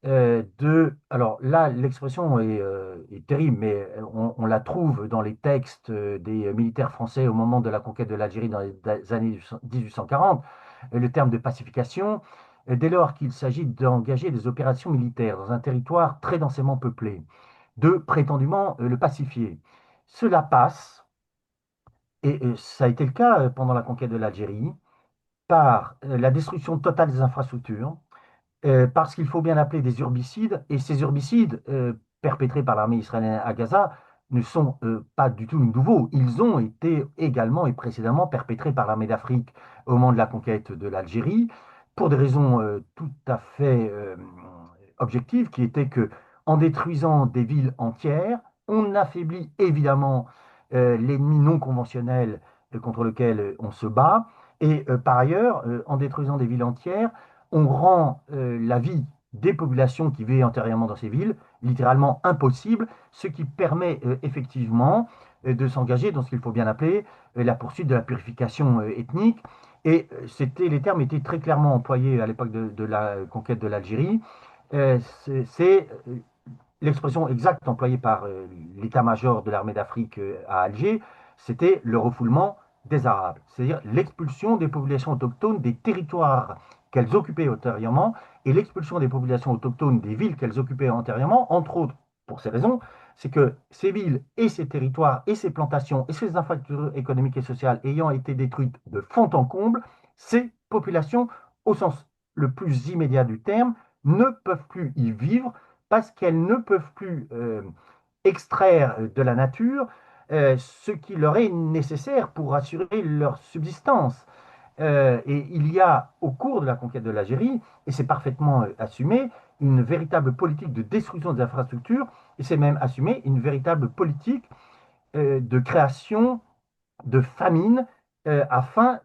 alors là, l'expression est terrible, mais on la trouve dans les textes des militaires français au moment de la conquête de l'Algérie dans les années 1840, le terme de pacification, dès lors qu'il s'agit d'engager des opérations militaires dans un territoire très densément peuplé, de prétendument le pacifier. Cela passe, et ça a été le cas pendant la conquête de l'Algérie, par la destruction totale des infrastructures, parce qu'il faut bien appeler des herbicides, et ces herbicides perpétrés par l'armée israélienne à Gaza ne sont pas du tout nouveaux. Ils ont été également et précédemment perpétrés par l'armée d'Afrique au moment de la conquête de l'Algérie, pour des raisons tout à fait objectives, qui étaient que, en détruisant des villes entières, on affaiblit évidemment l'ennemi non conventionnel contre lequel on se bat, et par ailleurs, en détruisant des villes entières, on rend la vie des populations qui vivaient antérieurement dans ces villes littéralement impossible, ce qui permet effectivement de s'engager dans ce qu'il faut bien appeler la poursuite de la purification ethnique. Et les termes étaient très clairement employés à l'époque de la conquête de l'Algérie. C'est l'expression exacte employée par l'état-major de l'armée d'Afrique à Alger, c'était le refoulement des Arabes, c'est-à-dire l'expulsion des populations autochtones des territoires qu'elles occupaient antérieurement et l'expulsion des populations autochtones des villes qu'elles occupaient antérieurement, entre autres, pour ces raisons, c'est que ces villes et ces territoires et ces plantations et ces infrastructures économiques et sociales ayant été détruites de fond en comble, ces populations, au sens le plus immédiat du terme, ne peuvent plus y vivre parce qu'elles ne peuvent plus extraire de la nature ce qui leur est nécessaire pour assurer leur subsistance. Et il y a, au cours de la conquête de l'Algérie, et c'est parfaitement assumé, une véritable politique de destruction des infrastructures, et c'est même assumé une véritable politique de création de famine afin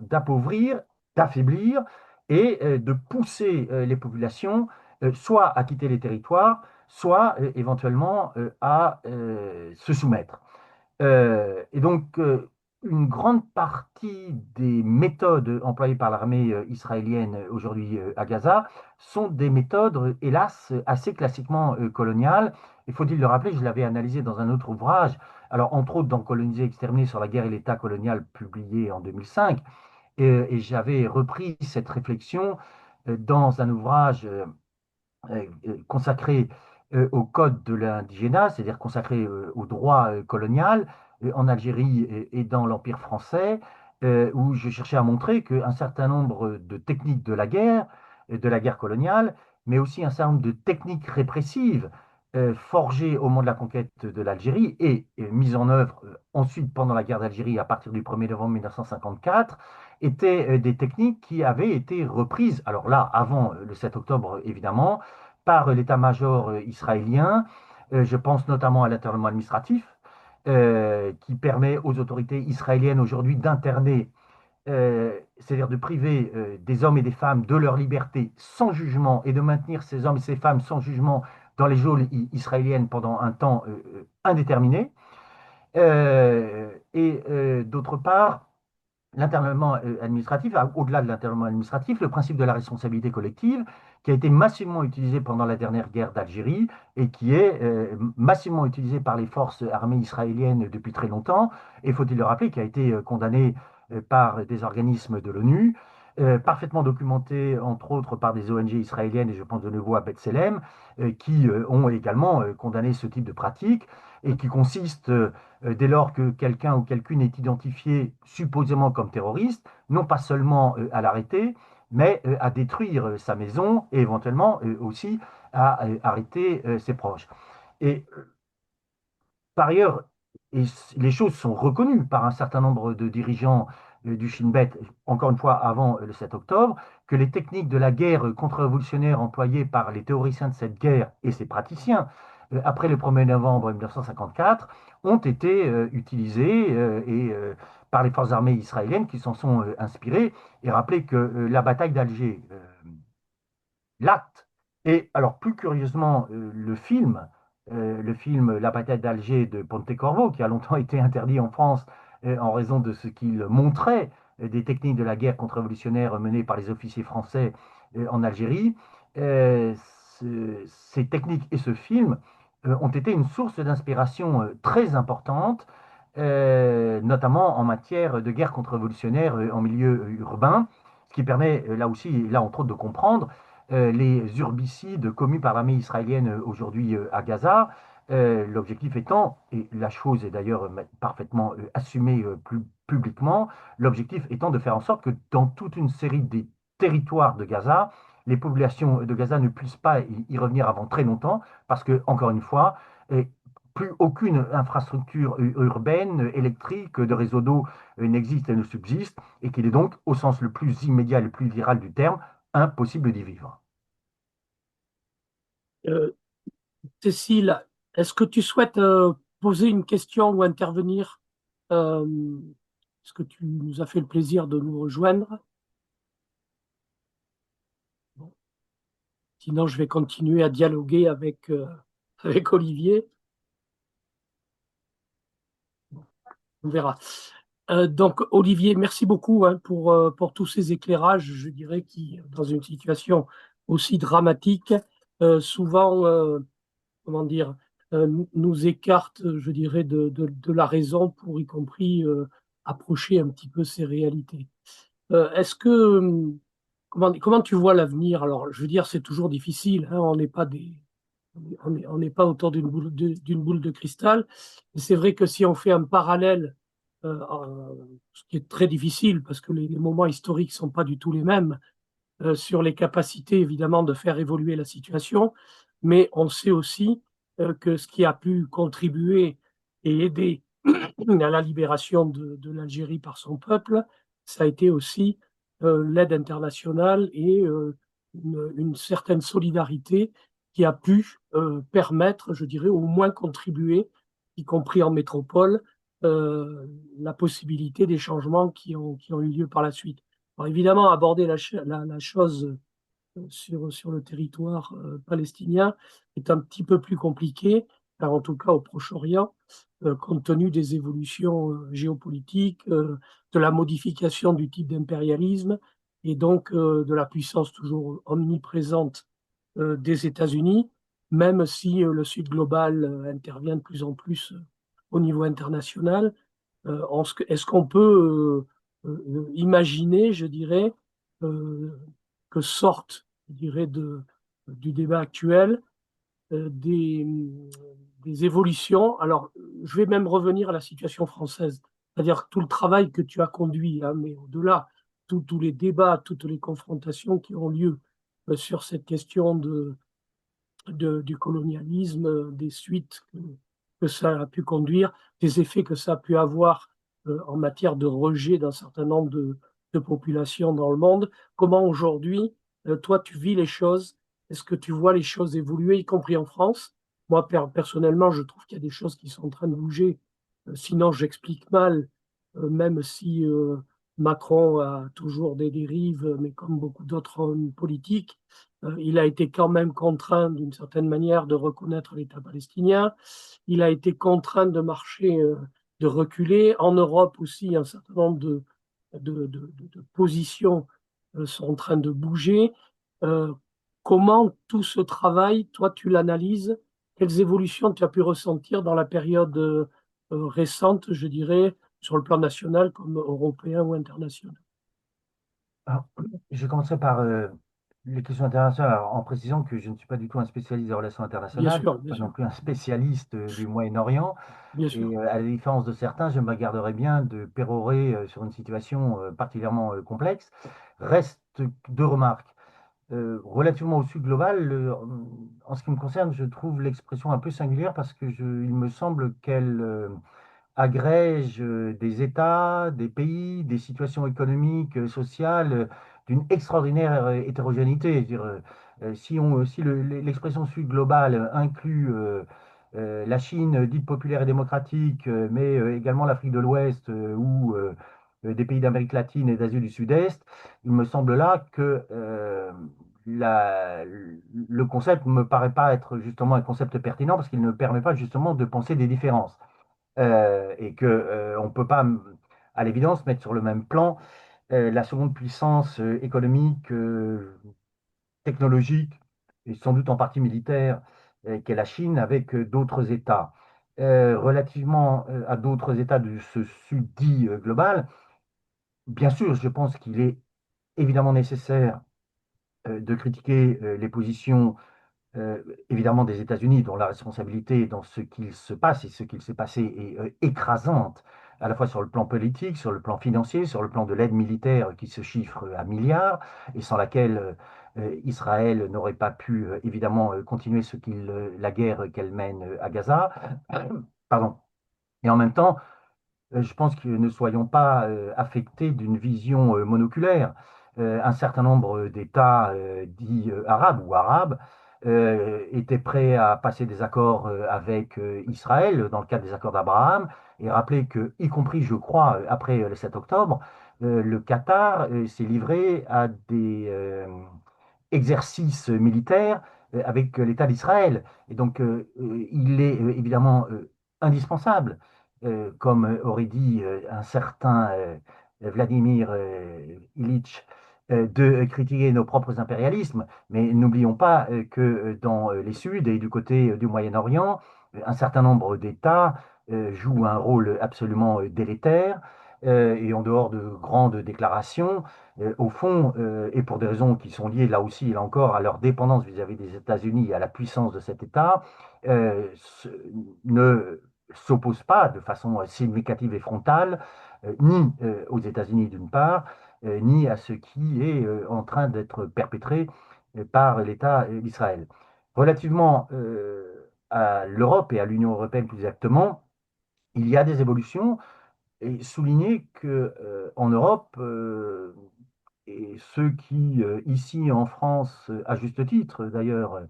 d'appauvrir, d'affaiblir et de pousser les populations soit à quitter les territoires, soit éventuellement à se soumettre. Et donc, une grande partie des méthodes employées par l'armée israélienne aujourd'hui à Gaza sont des méthodes, hélas, assez classiquement coloniales. Il faut-il le rappeler, je l'avais analysé dans un autre ouvrage, alors entre autres dans Coloniser, exterminer sur la guerre et l'État colonial, publié en 2005, et j'avais repris cette réflexion dans un ouvrage consacré au code de l'indigénat, c'est-à-dire consacré au droit colonial en Algérie et dans l'Empire français, où je cherchais à montrer qu'un certain nombre de techniques de la guerre coloniale, mais aussi un certain nombre de techniques répressives forgées au moment de la conquête de l'Algérie et mises en œuvre ensuite pendant la guerre d'Algérie à partir du 1er novembre 1954, étaient des techniques qui avaient été reprises, alors là, avant le 7 octobre évidemment, par l'état-major israélien. Je pense notamment à l'internement administratif, qui permet aux autorités israéliennes aujourd'hui d'interner, c'est-à-dire de priver des hommes et des femmes de leur liberté sans jugement et de maintenir ces hommes et ces femmes sans jugement dans les geôles israéliennes pendant un temps indéterminé. D'autre part, l'internement administratif, au-delà de l'internement administratif, le principe de la responsabilité collective, qui a été massivement utilisé pendant la dernière guerre d'Algérie et qui est massivement utilisé par les forces armées israéliennes depuis très longtemps, et faut-il le rappeler, qui a été condamné par des organismes de l'ONU, parfaitement documenté, entre autres, par des ONG israéliennes, et je pense de nouveau à B'Tselem, qui ont également condamné ce type de pratique, et qui consiste dès lors que quelqu'un ou quelqu'une est identifié supposément comme terroriste, non pas seulement à l'arrêter, mais à détruire sa maison et éventuellement aussi à arrêter ses proches. Et par ailleurs, et les choses sont reconnues par un certain nombre de dirigeants du Shin Bet, encore une fois avant le 7 octobre, que les techniques de la guerre contre-révolutionnaire employées par les théoriciens de cette guerre et ses praticiens après le 1er novembre 1954 ont été utilisées par les forces armées israéliennes qui s'en sont inspirées. Et rappelez que la bataille d'Alger, l'acte. Et alors, plus curieusement, le film La bataille d'Alger de Pontecorvo, qui a longtemps été interdit en France en raison de ce qu'il montrait des techniques de la guerre contre-révolutionnaire menées par les officiers français en Algérie, euh, ces techniques et ce film ont été une source d'inspiration très importante, notamment en matière de guerre contre-révolutionnaire en milieu urbain, ce qui permet là aussi, là entre autres, de comprendre les urbicides commis par l'armée israélienne aujourd'hui à Gaza. L'objectif étant, et la chose est d'ailleurs parfaitement assumée plus publiquement, l'objectif étant de faire en sorte que dans toute une série des territoires de Gaza, les populations de Gaza ne puissent pas y revenir avant très longtemps, parce que, encore une fois, plus aucune infrastructure urbaine, électrique, de réseau d'eau n'existe et ne subsiste, et qu'il est donc, au sens le plus immédiat et le plus viral du terme, impossible d'y vivre. Euh, Cécile, est-ce que tu souhaites poser une question ou intervenir? Euh, Est-ce que tu nous as fait le plaisir de nous rejoindre? Bon. Sinon, je vais continuer à dialoguer avec, avec Olivier. Bon, on verra. Donc, Olivier, merci beaucoup hein, pour tous ces éclairages, je dirais, qui, dans une situation aussi dramatique, souvent, comment dire, nous écartent, je dirais, de la raison pour y compris approcher un petit peu ces réalités. Est-ce que, comment tu vois l'avenir? Alors, je veux dire, c'est toujours difficile, hein, on n'est pas on n'est pas autour d'une boule de cristal. Et c'est vrai que si on fait un parallèle, ce qui est très difficile parce que les moments historiques sont pas du tout les mêmes, sur les capacités évidemment de faire évoluer la situation, mais on sait aussi que ce qui a pu contribuer et aider à la libération de l'Algérie par son peuple, ça a été aussi l'aide internationale et une certaine solidarité qui a pu permettre, je dirais, au moins contribuer, y compris en métropole, euh, la possibilité des changements qui ont eu lieu par la suite. Alors évidemment, aborder la chose sur le territoire palestinien est un petit peu plus compliqué, car en tout cas au Proche-Orient, compte tenu des évolutions géopolitiques, de la modification du type d'impérialisme et donc de la puissance toujours omniprésente des États-Unis, même si le Sud global intervient de plus en plus au niveau international. Est-ce qu'on peut imaginer, je dirais, euh, que sortent, je dirais, du débat actuel euh, des, des évolutions? Alors, je vais même revenir à la situation française, c'est-à-dire tout le travail que tu as conduit, hein, mais au-delà, tous les débats, toutes les confrontations qui ont lieu sur cette question du colonialisme, des suites que ça a pu conduire, des effets que ça a pu avoir en matière de rejet d'un certain nombre de populations dans le monde. Comment aujourd'hui, toi, tu vis les choses? Est-ce que tu vois les choses évoluer, y compris en France? Moi, personnellement, je trouve qu'il y a des choses qui sont en train de bouger. Sinon, j'explique mal, même si Macron a toujours des dérives, mais comme beaucoup d'autres hommes politiques, il a été quand même contraint, d'une certaine manière, de reconnaître l'État palestinien. Il a été contraint de marcher, de reculer. En Europe aussi, un certain nombre de positions sont en train de bouger. Euh, Comment tout ce travail, toi, tu l'analyses? Quelles évolutions tu as pu ressentir dans la période récente, je dirais, sur le plan national comme européen ou international? Alors, je commencerai par les questions internationales, alors, en précisant que je ne suis pas du tout un spécialiste des relations internationales, Bien pas non sûr, plus un spécialiste du Moyen-Orient, bien et sûr. à la différence de certains, je me garderai bien de pérorer sur une situation particulièrement complexe. Reste deux remarques. Relativement au Sud global, en ce qui me concerne, je trouve l'expression un peu singulière parce que il me semble qu'elle agrège des États, des pays, des situations économiques, sociales, d'une extraordinaire hétérogénéité. Je veux dire, si l'expression Sud globale inclut la Chine dite populaire et démocratique, mais également l'Afrique de l'Ouest ou des pays d'Amérique latine et d'Asie du Sud-Est, il me semble là que le concept ne me paraît pas être justement un concept pertinent parce qu'il ne permet pas justement de penser des différences et que on ne peut pas, à l'évidence, mettre sur le même plan la seconde puissance économique, technologique et sans doute en partie militaire qu'est la Chine avec d'autres États. Relativement à d'autres États de ce sud dit global, bien sûr, je pense qu'il est évidemment nécessaire de critiquer les positions évidemment des États-Unis, dont la responsabilité dans ce qu'il se passe et ce qu'il s'est passé est écrasante, à la fois sur le plan politique, sur le plan financier, sur le plan de l'aide militaire qui se chiffre à milliards, et sans laquelle Israël n'aurait pas pu évidemment continuer la guerre qu'elle mène à Gaza. Pardon. Et en même temps, je pense que ne soyons pas affectés d'une vision monoculaire. Un certain nombre d'États dits arabes ou arabes étaient prêts à passer des accords avec Israël dans le cadre des accords d'Abraham et rappeler que, y compris, je crois, après le 7 octobre, le Qatar s'est livré à des exercices militaires avec l'État d'Israël. Et donc, il est évidemment indispensable comme aurait dit un certain Vladimir Ilitch, de critiquer nos propres impérialismes, mais n'oublions pas que dans les Suds et du côté du Moyen-Orient, un certain nombre d'États jouent un rôle absolument délétère, et en dehors de grandes déclarations, au fond, et pour des raisons qui sont liées là aussi et là encore à leur dépendance vis-à-vis des États-Unis et à la puissance de cet État, euh, ne s'oppose pas de façon significative et frontale, ni aux États-Unis d'une part, ni à ce qui est en train d'être perpétré par l'État d'Israël. Relativement à l'Europe et à l'Union européenne plus exactement, il y a des évolutions et souligner que en Europe, et ceux qui, ici en France, à juste titre d'ailleurs,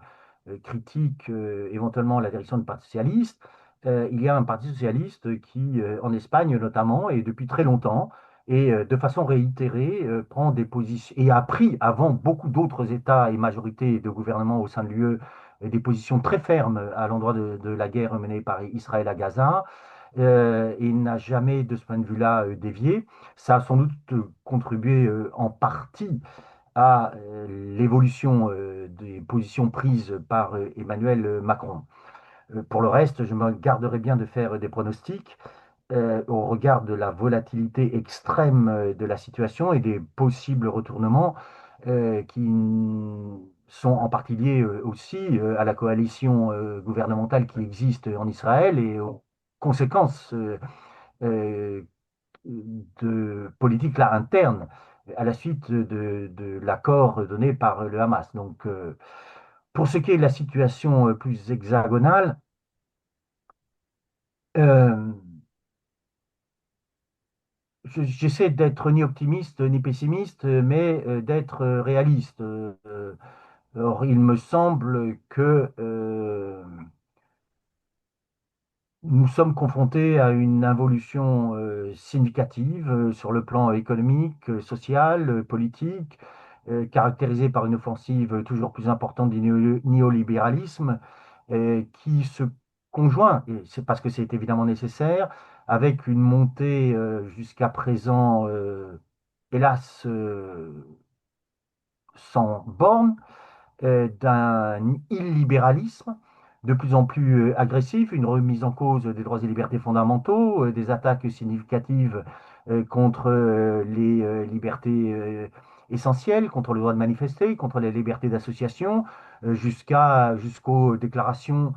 critiquent éventuellement la direction du Parti socialiste, il y a un Parti socialiste qui, en Espagne notamment, et depuis très longtemps, et de façon réitérée, prend des positions, et a pris, avant beaucoup d'autres États et majorités de gouvernements au sein de l'UE, des positions très fermes à l'endroit de la guerre menée par Israël à Gaza, et n'a jamais, de ce point de vue-là, dévié. Ça a sans doute contribué en partie à l'évolution des positions prises par Emmanuel Macron. Pour le reste, je me garderai bien de faire des pronostics au regard de la volatilité extrême de la situation et des possibles retournements qui sont en partie liés aussi à la coalition gouvernementale qui existe en Israël et aux conséquences euh, de politique là, interne à la suite de l'accord donné par le Hamas. Donc, pour ce qui est de la situation plus hexagonale, euh, j'essaie d'être ni optimiste ni pessimiste, mais d'être réaliste. Or, il me semble que nous sommes confrontés à une involution significative sur le plan économique, social, politique, caractérisée par une offensive toujours plus importante du néolibéralisme, qui se conjoint, et c'est parce que c'est évidemment nécessaire, avec une montée jusqu'à présent, hélas, sans borne, d'un illibéralisme de plus en plus agressif, une remise en cause des droits et libertés fondamentaux, des attaques significatives contre les libertés essentielles, contre le droit de manifester, contre les libertés d'association, jusqu'aux déclarations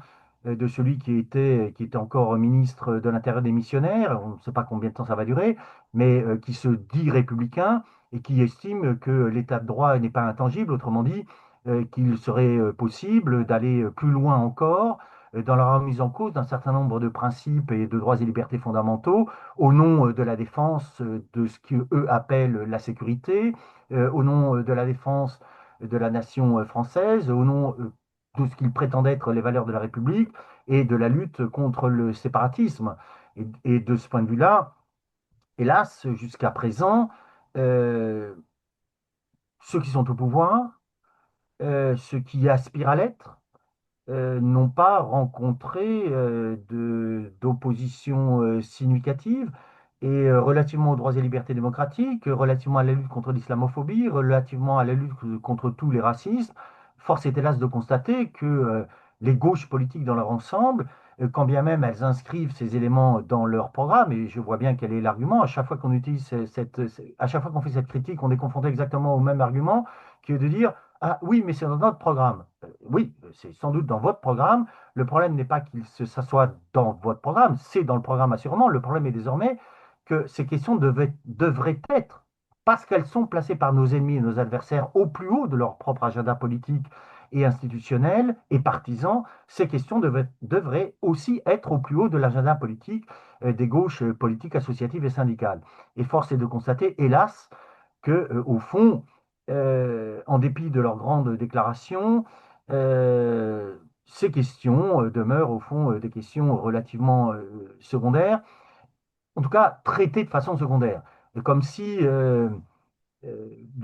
de celui qui était encore ministre de l'Intérieur des missionnaires, on ne sait pas combien de temps ça va durer, mais qui se dit républicain et qui estime que l'état de droit n'est pas intangible, autrement dit, qu'il serait possible d'aller plus loin encore dans la remise en cause d'un certain nombre de principes et de droits et libertés fondamentaux au nom de la défense de ce qu'eux appellent la sécurité, au nom de la défense de la nation française, au nom de ce qu'ils prétendent être les valeurs de la République et de la lutte contre le séparatisme. Et de ce point de vue-là, hélas, jusqu'à présent, euh, ceux qui sont au pouvoir, ceux qui aspirent à l'être, n'ont pas rencontré d'opposition significative. Et relativement aux droits et libertés démocratiques, relativement à la lutte contre l'islamophobie, relativement à la lutte contre tous les racismes, force est hélas de constater que les gauches politiques dans leur ensemble, quand bien même elles inscrivent ces éléments dans leur programme, et je vois bien quel est l'argument, à chaque fois qu'on utilise à chaque fois qu'on fait cette critique, on est confronté exactement au même argument, qui est de dire, ah oui, mais c'est dans notre programme. Oui, c'est sans doute dans votre programme. Le problème n'est pas qu'il ça soit dans votre programme, c'est dans le programme assurément. Le problème est désormais que ces questions devraient être, parce qu'elles sont placées par nos ennemis et nos adversaires au plus haut de leur propre agenda politique et institutionnel et partisan, ces questions devraient aussi être au plus haut de l'agenda politique des gauches politiques, associatives et syndicales. Et force est de constater, hélas, que, au fond, en dépit de leurs grandes déclarations, ces questions demeurent au fond des questions relativement secondaires, en tout cas traitées de façon secondaire, comme si, de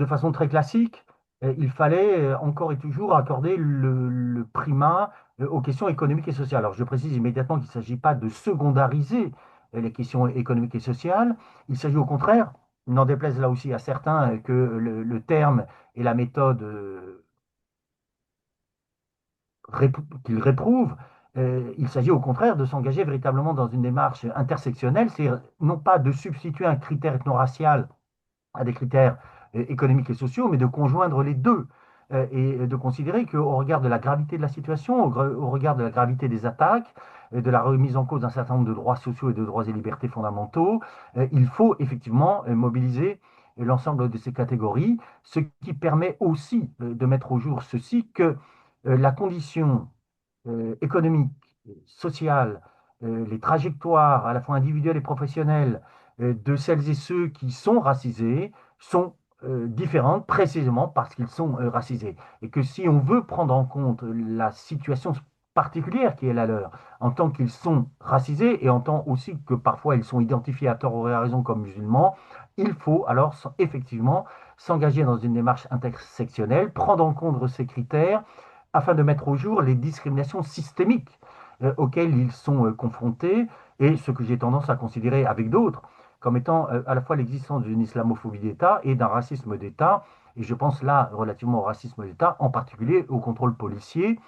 façon très classique, il fallait encore et toujours accorder le primat aux questions économiques et sociales. Alors je précise immédiatement qu'il ne s'agit pas de secondariser les questions économiques et sociales, il s'agit au contraire, n'en déplaise là aussi à certains que le terme et la méthode qu'il réprouve, il s'agit au contraire de s'engager véritablement dans une démarche intersectionnelle, c'est non pas de substituer un critère ethno-racial à des critères économiques et sociaux, mais de conjoindre les deux et de considérer qu'au regard de la gravité de la situation, au regard de la gravité des attaques, de la remise en cause d'un certain nombre de droits sociaux et de droits et libertés fondamentaux, il faut effectivement mobiliser l'ensemble de ces catégories, ce qui permet aussi de mettre au jour ceci que la condition économique, sociale, les trajectoires à la fois individuelles et professionnelles de celles et ceux qui sont racisés sont différentes précisément parce qu'ils sont racisés. Et que si on veut prendre en compte la situation particulière qui est la leur, en tant qu'ils sont racisés et en tant aussi que parfois ils sont identifiés à tort ou à raison comme musulmans, il faut alors effectivement s'engager dans une démarche intersectionnelle, prendre en compte ces critères afin de mettre au jour les discriminations systémiques auxquelles ils sont confrontés et ce que j'ai tendance à considérer avec d'autres comme étant à la fois l'existence d'une islamophobie d'État et d'un racisme d'État. Et je pense là relativement au racisme d'État, en particulier au contrôle policier,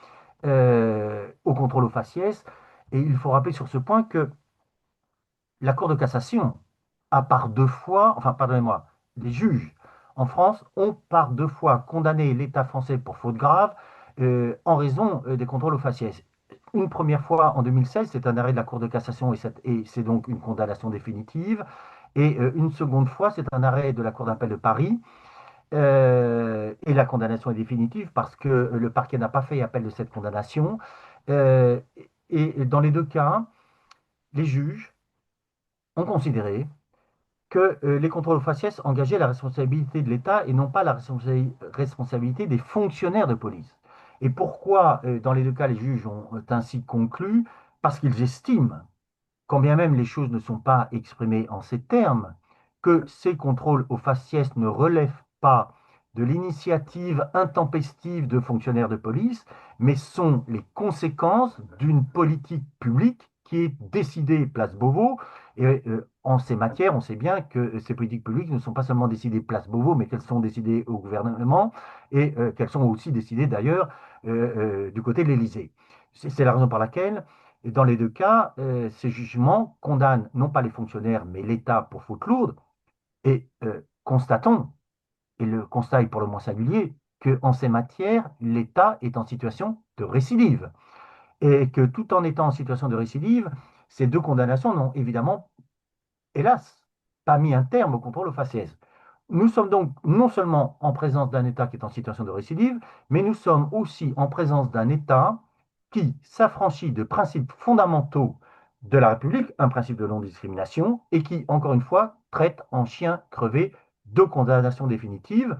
au contrôle aux faciès. Et il faut rappeler sur ce point que la Cour de cassation a par deux fois, enfin pardonnez-moi, les juges en France ont par deux fois condamné l'État français pour faute grave en raison des contrôles aux faciès. Une première fois en 2016, c'est un arrêt de la Cour de cassation et c'est donc une condamnation définitive. Et une seconde fois, c'est un arrêt de la Cour d'appel de Paris. Et la condamnation est définitive parce que le parquet n'a pas fait appel de cette condamnation. Euh, et dans les deux cas, les juges ont considéré que les contrôles aux faciès engageaient la responsabilité de l'État et non pas la responsabilité des fonctionnaires de police. Et pourquoi, dans les deux cas, les juges ont ainsi conclu? Parce qu'ils estiment, quand bien même les choses ne sont pas exprimées en ces termes, que ces contrôles aux faciès ne relèvent pas de l'initiative intempestive de fonctionnaires de police, mais sont les conséquences d'une politique publique qui est décidée place Beauvau. Et en ces matières, on sait bien que ces politiques publiques ne sont pas seulement décidées place Beauvau, mais qu'elles sont décidées au gouvernement et qu'elles sont aussi décidées d'ailleurs du côté de l'Élysée. C'est la raison pour laquelle et dans les deux cas, ces jugements condamnent non pas les fonctionnaires, mais l'État pour faute lourde. Et constatons, et le constat est pour le moins singulier, qu'en ces matières, l'État est en situation de récidive. et que tout en étant en situation de récidive, ces deux condamnations n'ont évidemment, hélas, pas mis un terme au contrôle au faciès. Nous sommes donc non seulement en présence d'un État qui est en situation de récidive, mais nous sommes aussi en présence d'un État qui s'affranchit de principes fondamentaux de la République, un principe de non-discrimination, et qui, encore une fois, traite en chien crevé de condamnation définitive.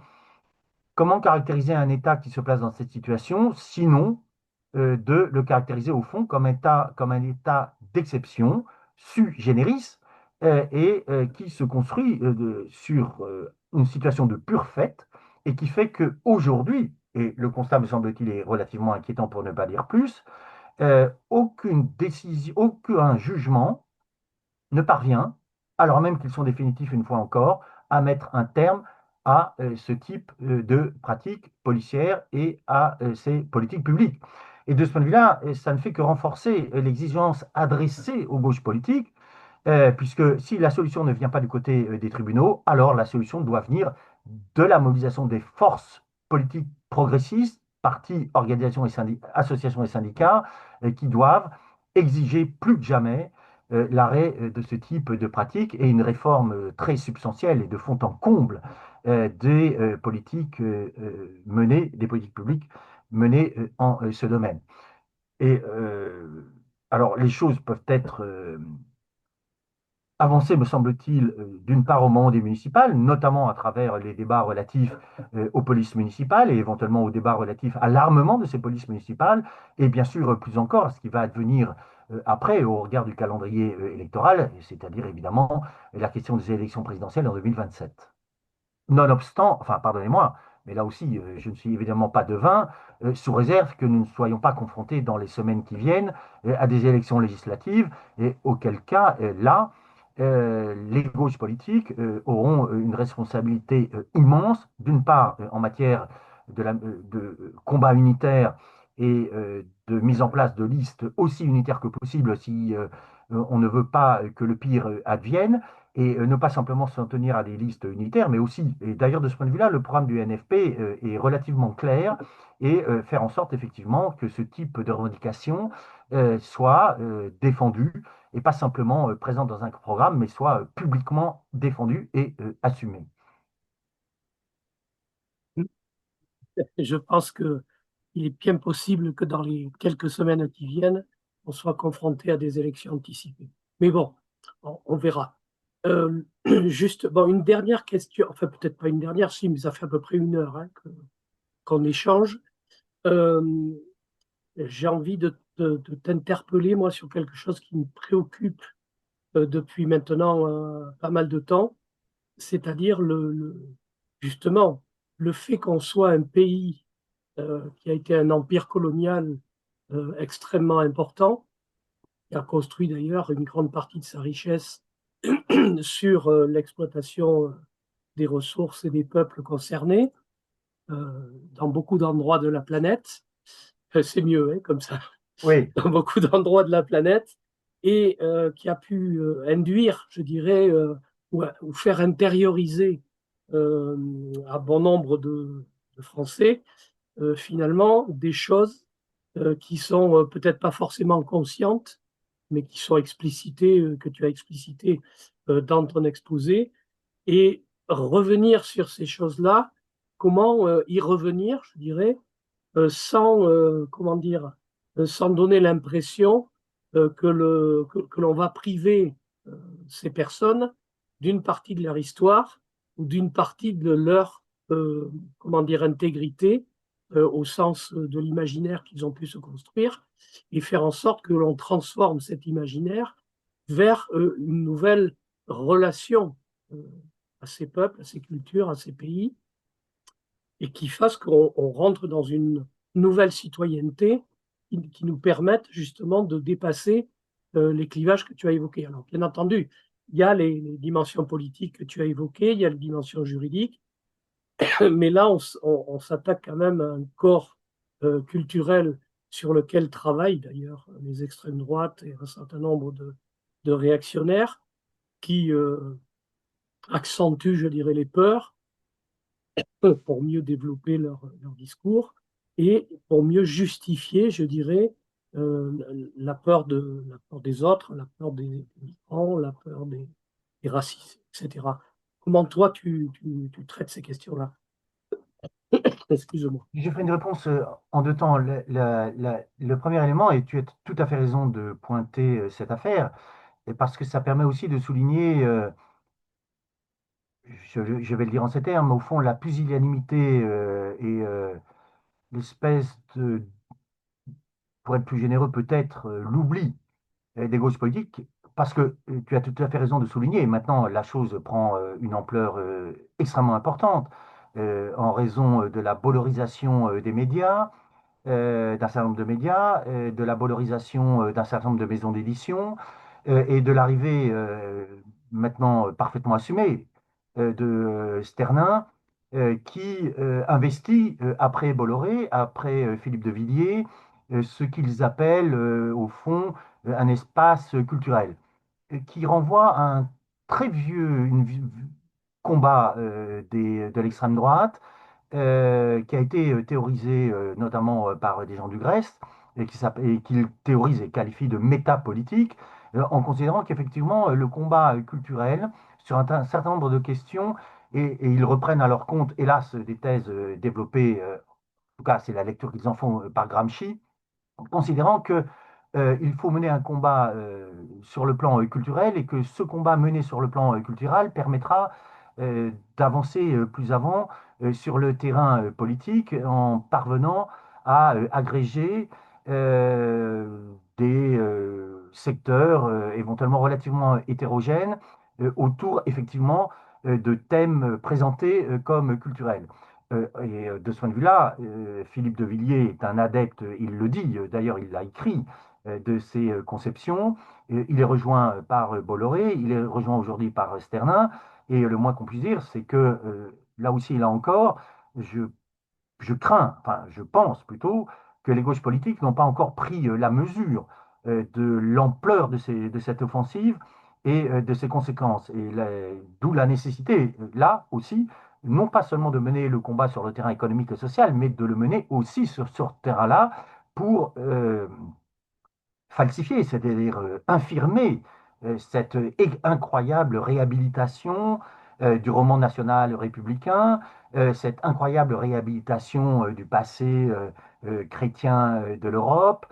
Comment caractériser un État qui se place dans cette situation, sinon de le caractériser au fond comme un État d'exception, su generis, qui se construit sur une situation de pure fait, et qui fait qu'aujourd'hui, et le constat me semble-t-il est relativement inquiétant pour ne pas dire plus, aucune décision, aucun jugement ne parvient, alors même qu'ils sont définitifs une fois encore, à mettre un terme à ce type de pratiques policières et à ces politiques publiques. Et de ce point de vue-là, ça ne fait que renforcer l'exigence adressée aux gauches politiques, puisque si la solution ne vient pas du côté des tribunaux, alors la solution doit venir de la mobilisation des forces politiques progressistes, partis, organisations et associations et syndicats, qui doivent exiger plus que jamais l'arrêt de ce type de pratique et une réforme très substantielle et de fond en comble des politiques menées, des politiques publiques menées en ce domaine. Et alors, les choses peuvent être avancées, me semble-t-il, d'une part au moment des municipales, notamment à travers les débats relatifs aux polices municipales et éventuellement aux débats relatifs à l'armement de ces polices municipales, et bien sûr, plus encore, à ce qui va advenir après, au regard du calendrier électoral, c'est-à-dire évidemment la question des élections présidentielles en 2027. Nonobstant, enfin, pardonnez-moi, mais là aussi, je ne suis évidemment pas devin, sous réserve que nous ne soyons pas confrontés dans les semaines qui viennent à des élections législatives, et auquel cas, là, les gauches politiques auront une responsabilité immense, d'une part en matière de combat unitaire et de mise en place de listes aussi unitaires que possible si on ne veut pas que le pire advienne, et ne pas simplement s'en tenir à des listes unitaires, mais aussi, et d'ailleurs de ce point de vue-là, le programme du NFP est relativement clair et faire en sorte effectivement que ce type de revendication soit défendu et pas simplement présent dans un programme, mais soit publiquement défendu et assumé. Je pense que il est bien possible que dans les quelques semaines qui viennent, on soit confronté à des élections anticipées. Mais bon, on verra. Juste, bon, une dernière question, enfin peut-être pas une dernière, si, mais ça fait à peu près une heure hein, qu'on échange. Euh, j'ai envie de t'interpeller, moi, sur quelque chose qui me préoccupe depuis maintenant pas mal de temps, c'est-à-dire justement le fait qu'on soit un pays qui a été un empire colonial extrêmement important, qui a construit d'ailleurs une grande partie de sa richesse sur l'exploitation des ressources et des peuples concernés dans beaucoup d'endroits de la planète. C'est mieux hein, comme ça, Oui, dans beaucoup d'endroits de la planète, et qui a pu induire, je dirais, ou faire intérioriser à bon nombre de Français finalement des choses qui sont peut-être pas forcément conscientes, mais qui sont explicitées, que tu as explicitées dans ton exposé, et revenir sur ces choses-là, comment y revenir, je dirais, sans, comment dire, sans donner l'impression que l'on va priver euh, ces personnes d'une partie de leur histoire ou d'une partie de leur, comment dire, intégrité au sens de l'imaginaire qu'ils ont pu se construire et faire en sorte que l'on transforme cet imaginaire vers une nouvelle relation euh, à ces peuples, à ces cultures, à ces pays et qui fasse qu'on rentre dans une nouvelle citoyenneté qui nous permette justement de dépasser les clivages que tu as évoqués. Alors, bien entendu, il y a les dimensions politiques que tu as évoquées, il y a les dimensions juridiques, mais là, on s'attaque quand même à un corps culturel sur lequel travaillent d'ailleurs les extrêmes droites et un certain nombre de réactionnaires qui accentuent, je dirais, les peurs pour mieux développer leur discours et pour mieux justifier, je dirais, la peur la peur des autres, la peur des migrants, la peur des racistes, etc. Comment toi, tu traites ces questions-là? Excuse-moi. Je ferai une réponse en deux temps. Le premier élément, et tu as tout à fait raison de pointer cette affaire, et parce que ça permet aussi de souligner, je vais le dire en ces termes, au fond, la pusillanimité et l'espèce de, pour être plus généreux, peut-être l'oubli des gauches politiques, parce que tu as tout à fait raison de souligner, et maintenant la chose prend une ampleur extrêmement importante en raison de la valorisation des médias, d'un certain nombre de médias, de la valorisation d'un certain nombre de maisons d'édition et de l'arrivée maintenant parfaitement assumée de Sternin qui investit après Bolloré, après Philippe de Villiers, ce qu'ils appellent au fond un espace culturel qui renvoie à un très vieux combat de l'extrême droite qui a été théorisé notamment par des gens du Grèce et qu'il théorise et qualifie de métapolitique en considérant qu'effectivement le combat culturel sur un certain nombre de questions et ils reprennent à leur compte, hélas, des thèses développées, en tout cas c'est la lecture qu'ils en font par Gramsci, considérant que il faut mener un combat sur le plan culturel et que ce combat mené sur le plan culturel permettra d'avancer plus avant sur le terrain politique en parvenant à agréger des secteurs éventuellement relativement hétérogènes autour effectivement de thèmes présentés comme culturels. De ce point de vue-là, Philippe de Villiers est un adepte, il le dit, d'ailleurs il l'a écrit, de ces conceptions. Il est rejoint par Bolloré, il est rejoint aujourd'hui par Sternin, et le moins qu'on puisse dire, c'est que là aussi, là encore, je je crains, enfin je pense plutôt, que les gauches politiques n'ont pas encore pris la mesure de l'ampleur de cette offensive et de ses conséquences. Et d'où la nécessité, là aussi, non pas seulement de mener le combat sur le terrain économique et social, mais de le mener aussi sur ce terrain-là pour falsifier, c'est-à-dire infirmer cette incroyable réhabilitation du roman national républicain, cette incroyable réhabilitation du passé chrétien de l'Europe,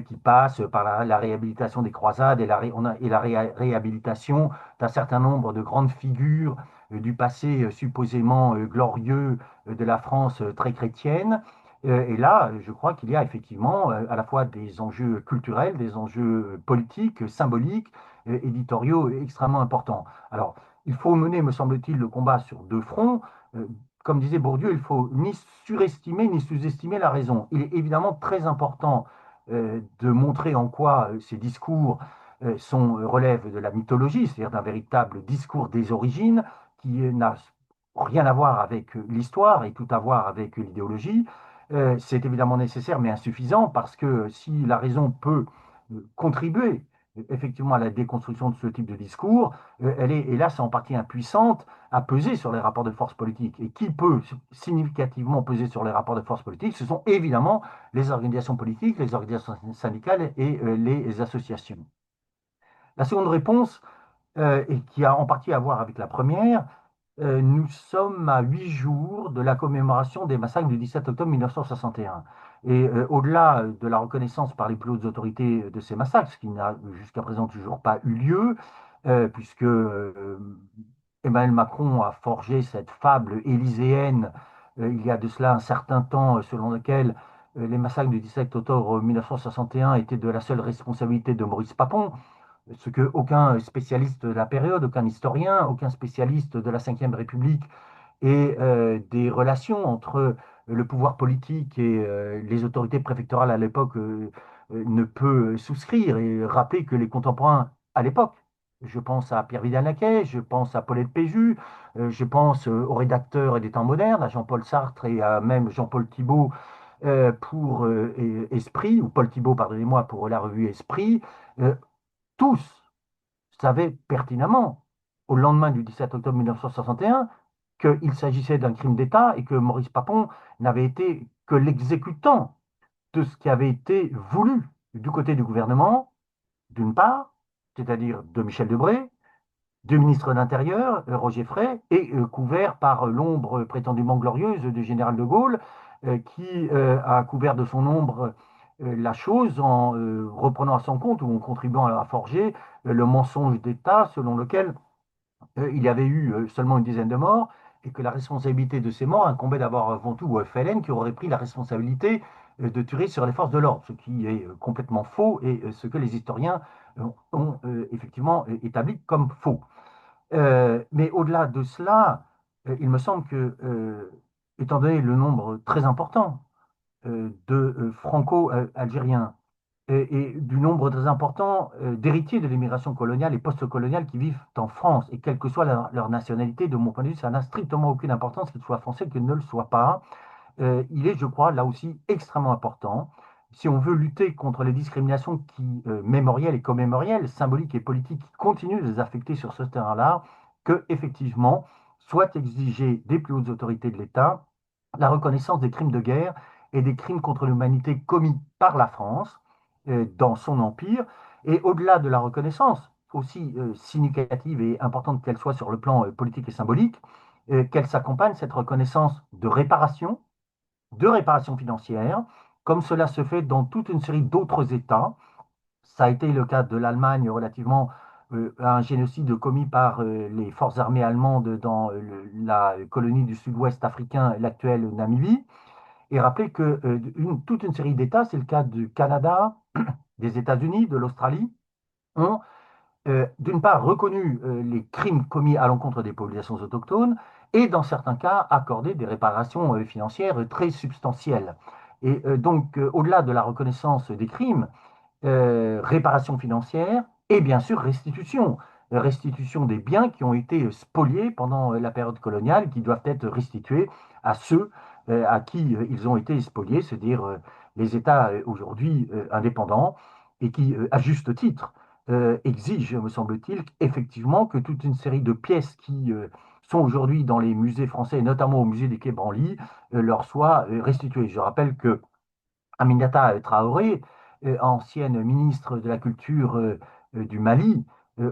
qui passe par la réhabilitation des croisades et la réhabilitation d'un certain nombre de grandes figures du passé supposément glorieux de la France très chrétienne. Et là, je crois qu'il y a effectivement à la fois des enjeux culturels, des enjeux politiques, symboliques, éditoriaux extrêmement importants. Alors, il faut mener, me semble-t-il, le combat sur deux fronts. Euh, Comme disait Bourdieu, il faut ni surestimer ni sous-estimer la raison. Il est évidemment très important de montrer en quoi ces discours relèvent de la mythologie, c'est-à-dire d'un véritable discours des origines qui n'a rien à voir avec l'histoire et tout à voir avec l'idéologie. C'est évidemment nécessaire, mais insuffisant, parce que si la raison peut contribuer effectivement à la déconstruction de ce type de discours, elle est hélas en partie impuissante à peser sur les rapports de force politiques. Et qui peut significativement peser sur les rapports de force politiques? Ce sont évidemment les organisations politiques, les organisations syndicales et les associations. La seconde réponse, et qui a en partie à voir avec la première, nous sommes à 8 jours de la commémoration des massacres du 17 octobre 1961. Et au-delà de la reconnaissance par les plus hautes autorités de ces massacres, ce qui n'a jusqu'à présent toujours pas eu lieu, puisque Emmanuel Macron a forgé cette fable élyséenne il y a de cela un certain temps, selon lequel les massacres du 17 octobre 1961 étaient de la seule responsabilité de Maurice Papon, ce que aucun spécialiste de la période, aucun historien, aucun spécialiste de la Ve République et des relations entre le pouvoir politique et les autorités préfectorales à l'époque ne peut souscrire et rappeler que les contemporains à l'époque, je pense à Pierre Vidal-Naquet, je pense à Paulette Péju, je pense aux rédacteurs des temps modernes, à Jean-Paul Sartre et à même Jean-Paul Thibault pour Esprit, ou Paul Thibault, pardonnez-moi, pour la revue Esprit, euh, tous savaient pertinemment, au lendemain du 17 octobre 1961, qu'il s'agissait d'un crime d'État et que Maurice Papon n'avait été que l'exécutant de ce qui avait été voulu du côté du gouvernement, d'une part, c'est-à-dire de Michel Debré, du ministre de l'Intérieur, Roger Frey, et couvert par l'ombre prétendument glorieuse du général de Gaulle, qui a couvert de son ombre la chose en reprenant à son compte ou en contribuant à forger le mensonge d'État selon lequel il y avait eu seulement une dizaine de morts et que la responsabilité de ces morts incombait d'abord avant tout au FLN qui aurait pris la responsabilité de tirer sur les forces de l'ordre, ce qui est complètement faux et ce que les historiens ont effectivement établi comme faux. Mais au-delà de cela, il me semble que, étant donné le nombre très important de franco-algériens et du nombre très important d'héritiers de l'immigration coloniale et post-coloniale qui vivent en France, et quelle que soit leur nationalité, de mon point de vue, ça n'a strictement aucune importance qu'ils soient français, qu'ils ne le soient pas. Il est, je crois, là aussi extrêmement important. Si on veut lutter contre les discriminations mémorielles et commémorielles, symboliques et politiques qui continuent de les affecter sur ce terrain-là, que effectivement soit exigée des plus hautes autorités de l'État la reconnaissance des crimes de guerre et des crimes contre l'humanité commis par la France dans son empire. Et au-delà de la reconnaissance, aussi significative et importante qu'elle soit sur le plan politique et symbolique, qu'elle s'accompagne, cette reconnaissance de réparation financière, comme cela se fait dans toute une série d'autres États. Ça a été le cas de l'Allemagne relativement à un génocide commis par les forces armées allemandes dans la colonie du sud-ouest africain, l'actuelle Namibie. Et rappelez que toute une série d'États, c'est le cas du Canada, des États-Unis, de l'Australie, ont d'une part reconnu les crimes commis à l'encontre des populations autochtones et dans certains cas accordé des réparations financières très substantielles. Et donc, au-delà de la reconnaissance des crimes, réparation financière et bien sûr restitution. Restitution des biens qui ont été spoliés pendant la période coloniale, qui doivent être restitués à ceux à qui ils ont été spoliés, c'est-à-dire les États aujourd'hui indépendants, et qui, à juste titre, exigent, me semble-t-il, effectivement que toute une série de pièces qui sont aujourd'hui dans les musées français, et notamment au musée des Quai Branly, leur soient restituées. Je rappelle que Aminata Traoré, ancienne ministre de la Culture du Mali,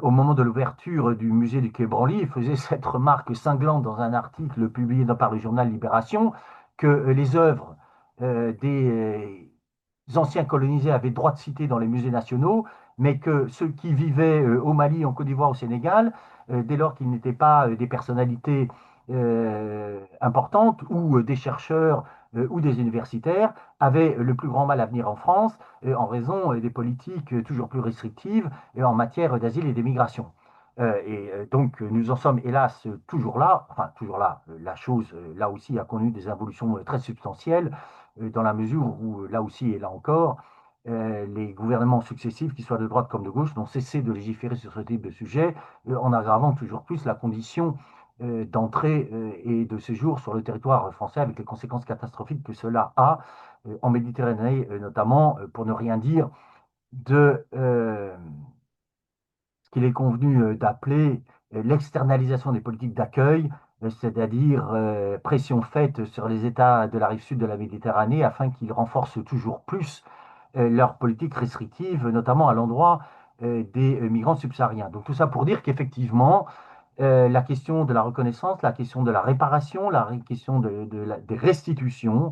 au moment de l'ouverture du musée du Quai Branly, faisait cette remarque cinglante dans un article publié par le journal Libération, que les œuvres des anciens colonisés avaient droit de cité dans les musées nationaux, mais que ceux qui vivaient au Mali, en Côte d'Ivoire, au Sénégal, dès lors qu'ils n'étaient pas des personnalités importantes ou des chercheurs ou des universitaires, avaient le plus grand mal à venir en France en raison des politiques toujours plus restrictives en matière d'asile et d'immigration. Donc nous en sommes hélas toujours là, enfin toujours là, la chose là aussi a connu des évolutions très substantielles dans la mesure où là aussi et là encore, les gouvernements successifs, qu'ils soient de droite comme de gauche, n'ont cessé de légiférer sur ce type de sujet en aggravant toujours plus la condition d'entrée et de séjour sur le territoire français avec les conséquences catastrophiques que cela a en Méditerranée notamment, pour ne rien dire de ce qu'il est convenu d'appeler l'externalisation des politiques d'accueil, c'est-à-dire pression faite sur les États de la rive sud de la Méditerranée afin qu'ils renforcent toujours plus leur politique restrictive, notamment à l'endroit des migrants subsahariens. Donc tout ça pour dire qu'effectivement, la question de la reconnaissance, la question de la réparation, question des restitutions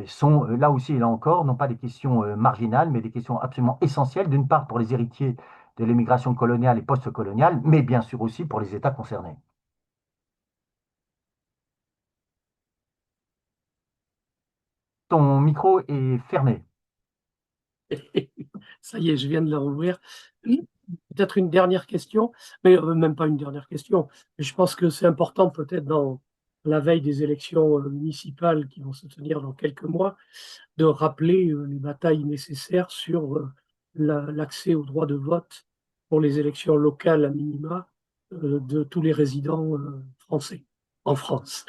sont là aussi et là encore, non pas des questions marginales, mais des questions absolument essentielles, d'une part pour les héritiers de l'immigration coloniale et post-coloniale, mais bien sûr aussi pour les États concernés. Ton micro est fermé. Ça y est, je viens de la rouvrir. Peut-être une dernière question, mais même pas une dernière question. Mais je pense que c'est important peut-être dans la veille des élections municipales qui vont se tenir dans quelques mois, de rappeler les batailles nécessaires sur l'accès au droit de vote pour les élections locales à minima de tous les résidents français en France.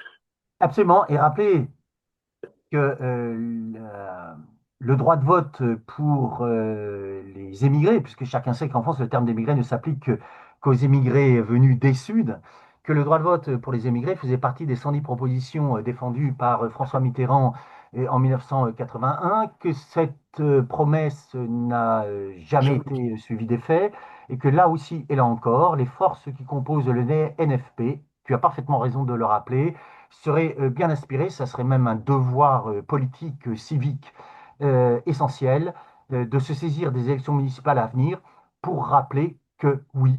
Absolument. Et rappelez que le droit de vote pour les émigrés, puisque chacun sait qu'en France, le terme d'émigré ne s'applique qu'aux émigrés venus des Suds, que le droit de vote pour les émigrés faisait partie des 110 propositions défendues par François Mitterrand en 1981, que cette promesse n'a jamais Jamais. été suivie des faits, et que là aussi et là encore, les forces qui composent le NFP, tu as parfaitement raison de le rappeler, seraient bien inspirées, ça serait même un devoir politique, civique essentiel, de se saisir des élections municipales à venir pour rappeler que oui,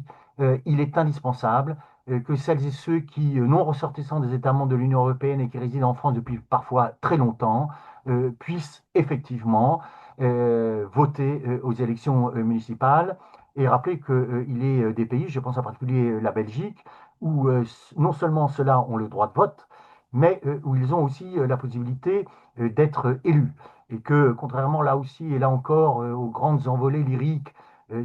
il est indispensable que celles et ceux qui, non ressortissants des États membres de l'Union européenne et qui résident en France depuis parfois très longtemps, puissent effectivement voter aux élections municipales. Et rappeler qu'il est des pays, je pense en particulier la Belgique, où non seulement ceux-là ont le droit de vote, mais où ils ont aussi la possibilité d'être élus. Et que, contrairement là aussi et là encore aux grandes envolées lyriques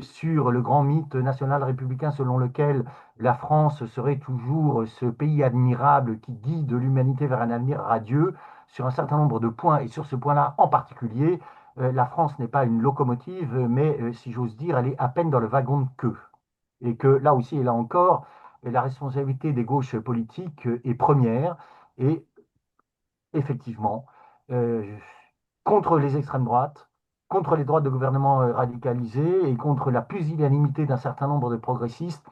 sur le grand mythe national républicain selon lequel la France serait toujours ce pays admirable qui guide l'humanité vers un avenir radieux, sur un certain nombre de points, et sur ce point-là en particulier, la France n'est pas une locomotive, mais si j'ose dire, elle est à peine dans le wagon de queue. Et que là aussi et là encore, la responsabilité des gauches politiques est première, et effectivement, euh, contre les extrêmes droites, contre les droites de gouvernement radicalisés et contre la pusillanimité d'un certain nombre de progressistes,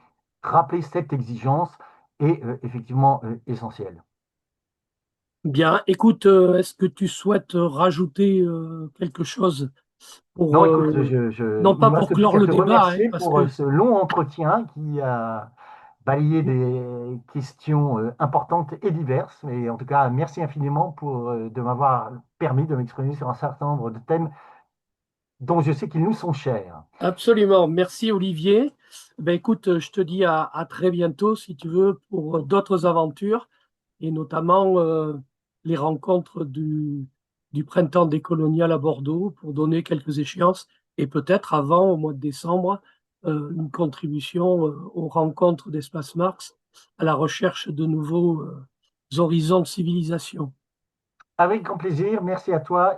rappeler cette exigence est effectivement essentielle. Bien, écoute, est-ce que tu souhaites rajouter quelque chose pour, Non, écoute, non il ne pas me pour reste plus clore qu'à le te débat, hein, remercier parce pour que ce long entretien qui a balayé des questions importantes et diverses. Et en tout cas, merci infiniment de m'avoir permis de m'exprimer sur un certain nombre de thèmes dont je sais qu'ils nous sont chers. absolument. Merci Olivier. Ben écoute, je te dis à très bientôt si tu veux pour d'autres aventures et notamment les rencontres du printemps décolonial à Bordeaux pour donner quelques échéances et peut-être avant, au mois de décembre, une contribution aux rencontres d'Espace Marx à la recherche de nouveaux horizons de civilisation. Avec grand plaisir, merci à toi.